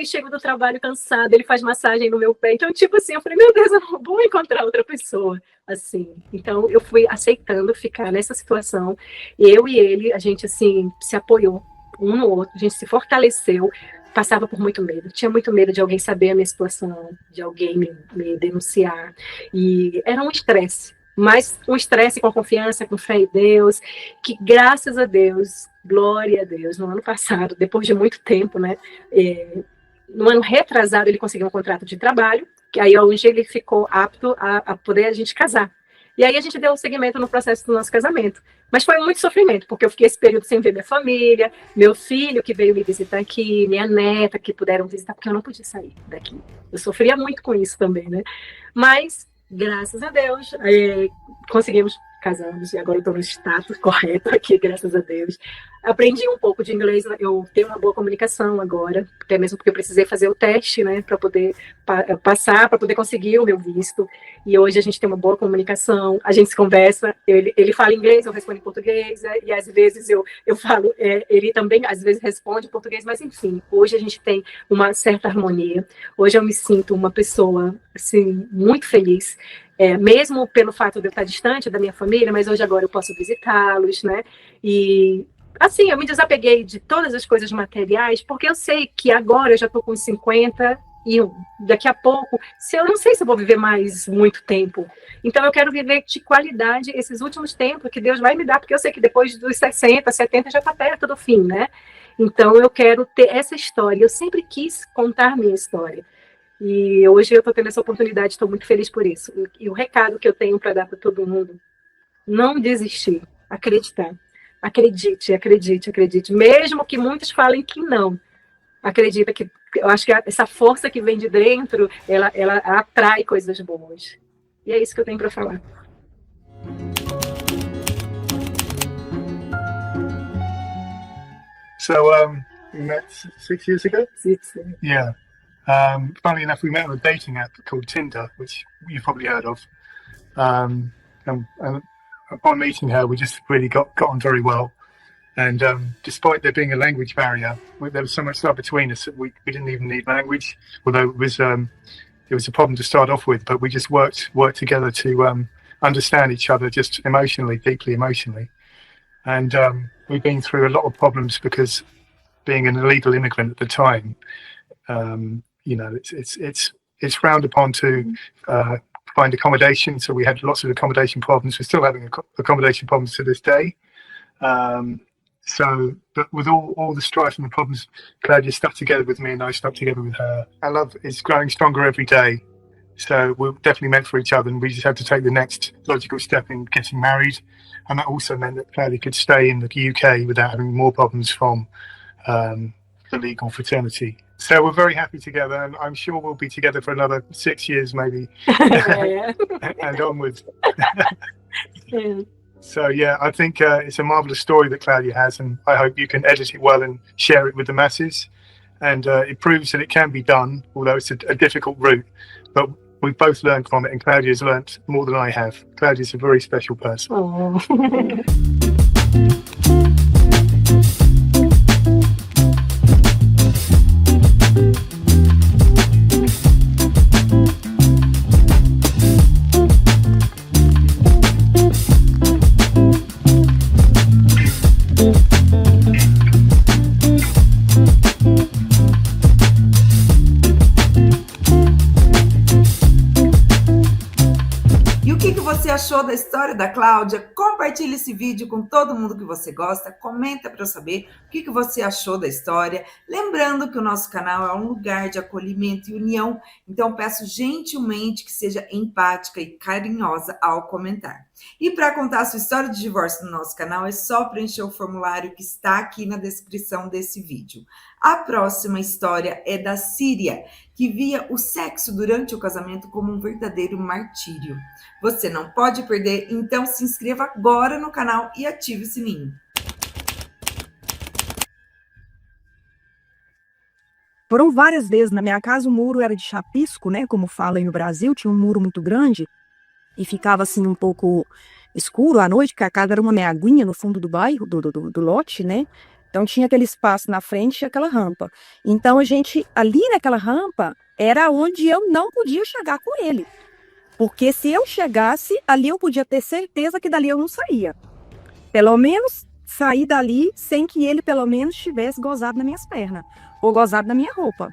Chego do trabalho cansado, ele faz massagem no meu pé. Então, tipo assim, eu falei, meu Deus, eu não vou encontrar outra pessoa assim. Então, eu fui aceitando ficar nessa situação. Eu e ele, a gente, assim, se apoiou um no outro, a gente se fortaleceu. Passava por muito medo. Tinha muito medo de alguém saber a minha situação, de alguém me denunciar. E era um estresse. Mas um estresse com confiança, com fé em Deus, que graças a Deus, glória a Deus, no ano passado, depois de muito tempo, né, no ano retrasado ele conseguiu um contrato de trabalho, que aí hoje ele ficou apto a poder a gente casar. E aí a gente deu seguimento no processo do nosso casamento. Mas foi muito sofrimento, porque eu fiquei esse período sem ver minha família, meu filho que veio me visitar aqui, minha neta que puderam visitar, porque eu não podia sair daqui. Eu sofria muito com isso também, né? Mas graças a Deus, conseguimos, casamos, e agora eu estou no status correto aqui, graças a Deus. Aprendi um pouco de inglês, eu tenho uma boa comunicação agora, até mesmo porque eu precisei fazer o teste, né, para poder passar, para poder conseguir o meu visto. E hoje a gente tem uma boa comunicação, a gente se conversa, ele fala inglês, eu respondo em português, e às vezes eu falo, ele também às vezes responde em português, mas enfim, hoje a gente tem uma certa harmonia. Hoje eu me sinto uma pessoa, assim, muito feliz, mesmo pelo fato de eu estar distante da minha família, mas hoje agora eu posso visitá-los, né, e assim, eu me desapeguei de todas as coisas materiais, porque eu sei que agora eu já estou com 50 e daqui a pouco, eu não sei se eu vou viver mais muito tempo. Então eu quero viver de qualidade esses últimos tempos que Deus vai me dar, porque eu sei que depois dos 60, 70 já está perto do fim, né? Então eu quero ter essa história. Eu sempre quis contar minha história. E hoje eu estou tendo essa oportunidade, estou muito feliz por isso. E o recado que eu tenho para dar para todo mundo, não desistir, acreditar. Acredite, acredite, acredite. Mesmo que muitos falem que não. Acredita que eu acho que essa força que vem de dentro, ela atrai coisas boas. E é isso que eu tenho para falar. So we met 6 years ago. Yeah. Funnily enough, we met on a dating app called Tinder, which you've probably heard of. And upon meeting her, we just really got on very well. And despite there being a language barrier, there was so much love between us that we didn't even need language, although it was a problem to start off with, but we just worked together to understand each other just emotionally, deeply emotionally. And we've been through a lot of problems because being an illegal immigrant at the time, it's frowned upon to find accommodation. So we had lots of accommodation problems. We're still having accommodation problems to this day. But with all the strife and the problems, Claudia stuck together with me and I stuck together with her. Our love is growing stronger every day. So we're definitely meant for each other, and we just had to take the next logical step in getting married. And that also meant that Claudia could stay in the UK without having more problems from the legal fraternity. So we're very happy together, and I'm sure we'll be together for another 6 years maybe and onwards. So yeah, I think it's a marvelous story that Claudia has, and I hope you can edit it well and share it with the masses. And it proves that it can be done, although it's a difficult route. But we've both learned from it, and Claudia's learned more than I have. Claudia's a very special person. Você achou da história da Cláudia? Compartilhe esse vídeo com todo mundo que você gosta, comenta para eu saber o que você achou da história. Lembrando que o nosso canal é um lugar de acolhimento e união, então peço gentilmente que seja empática e carinhosa ao comentar. E para contar a sua história de divórcio no nosso canal, é só preencher o formulário que está aqui na descrição desse vídeo. A próxima história é da Síria, que via o sexo durante o casamento como um verdadeiro martírio. Você não pode perder, então se inscreva agora no canal e ative o sininho. Foram várias vezes. Na minha casa o muro era de chapisco, né? Como fala aí no Brasil, tinha um muro muito grande e ficava assim um pouco escuro à noite, porque a casa era uma meaguinha no fundo do bairro, do lote, né? Então tinha aquele espaço na frente e aquela rampa. Então a gente, ali naquela rampa, era onde eu não podia chegar com ele. Porque se eu chegasse, ali eu podia ter certeza que dali eu não saía. Pelo menos sair dali sem que ele pelo menos tivesse gozado nas minhas pernas. Ou gozado na minha roupa.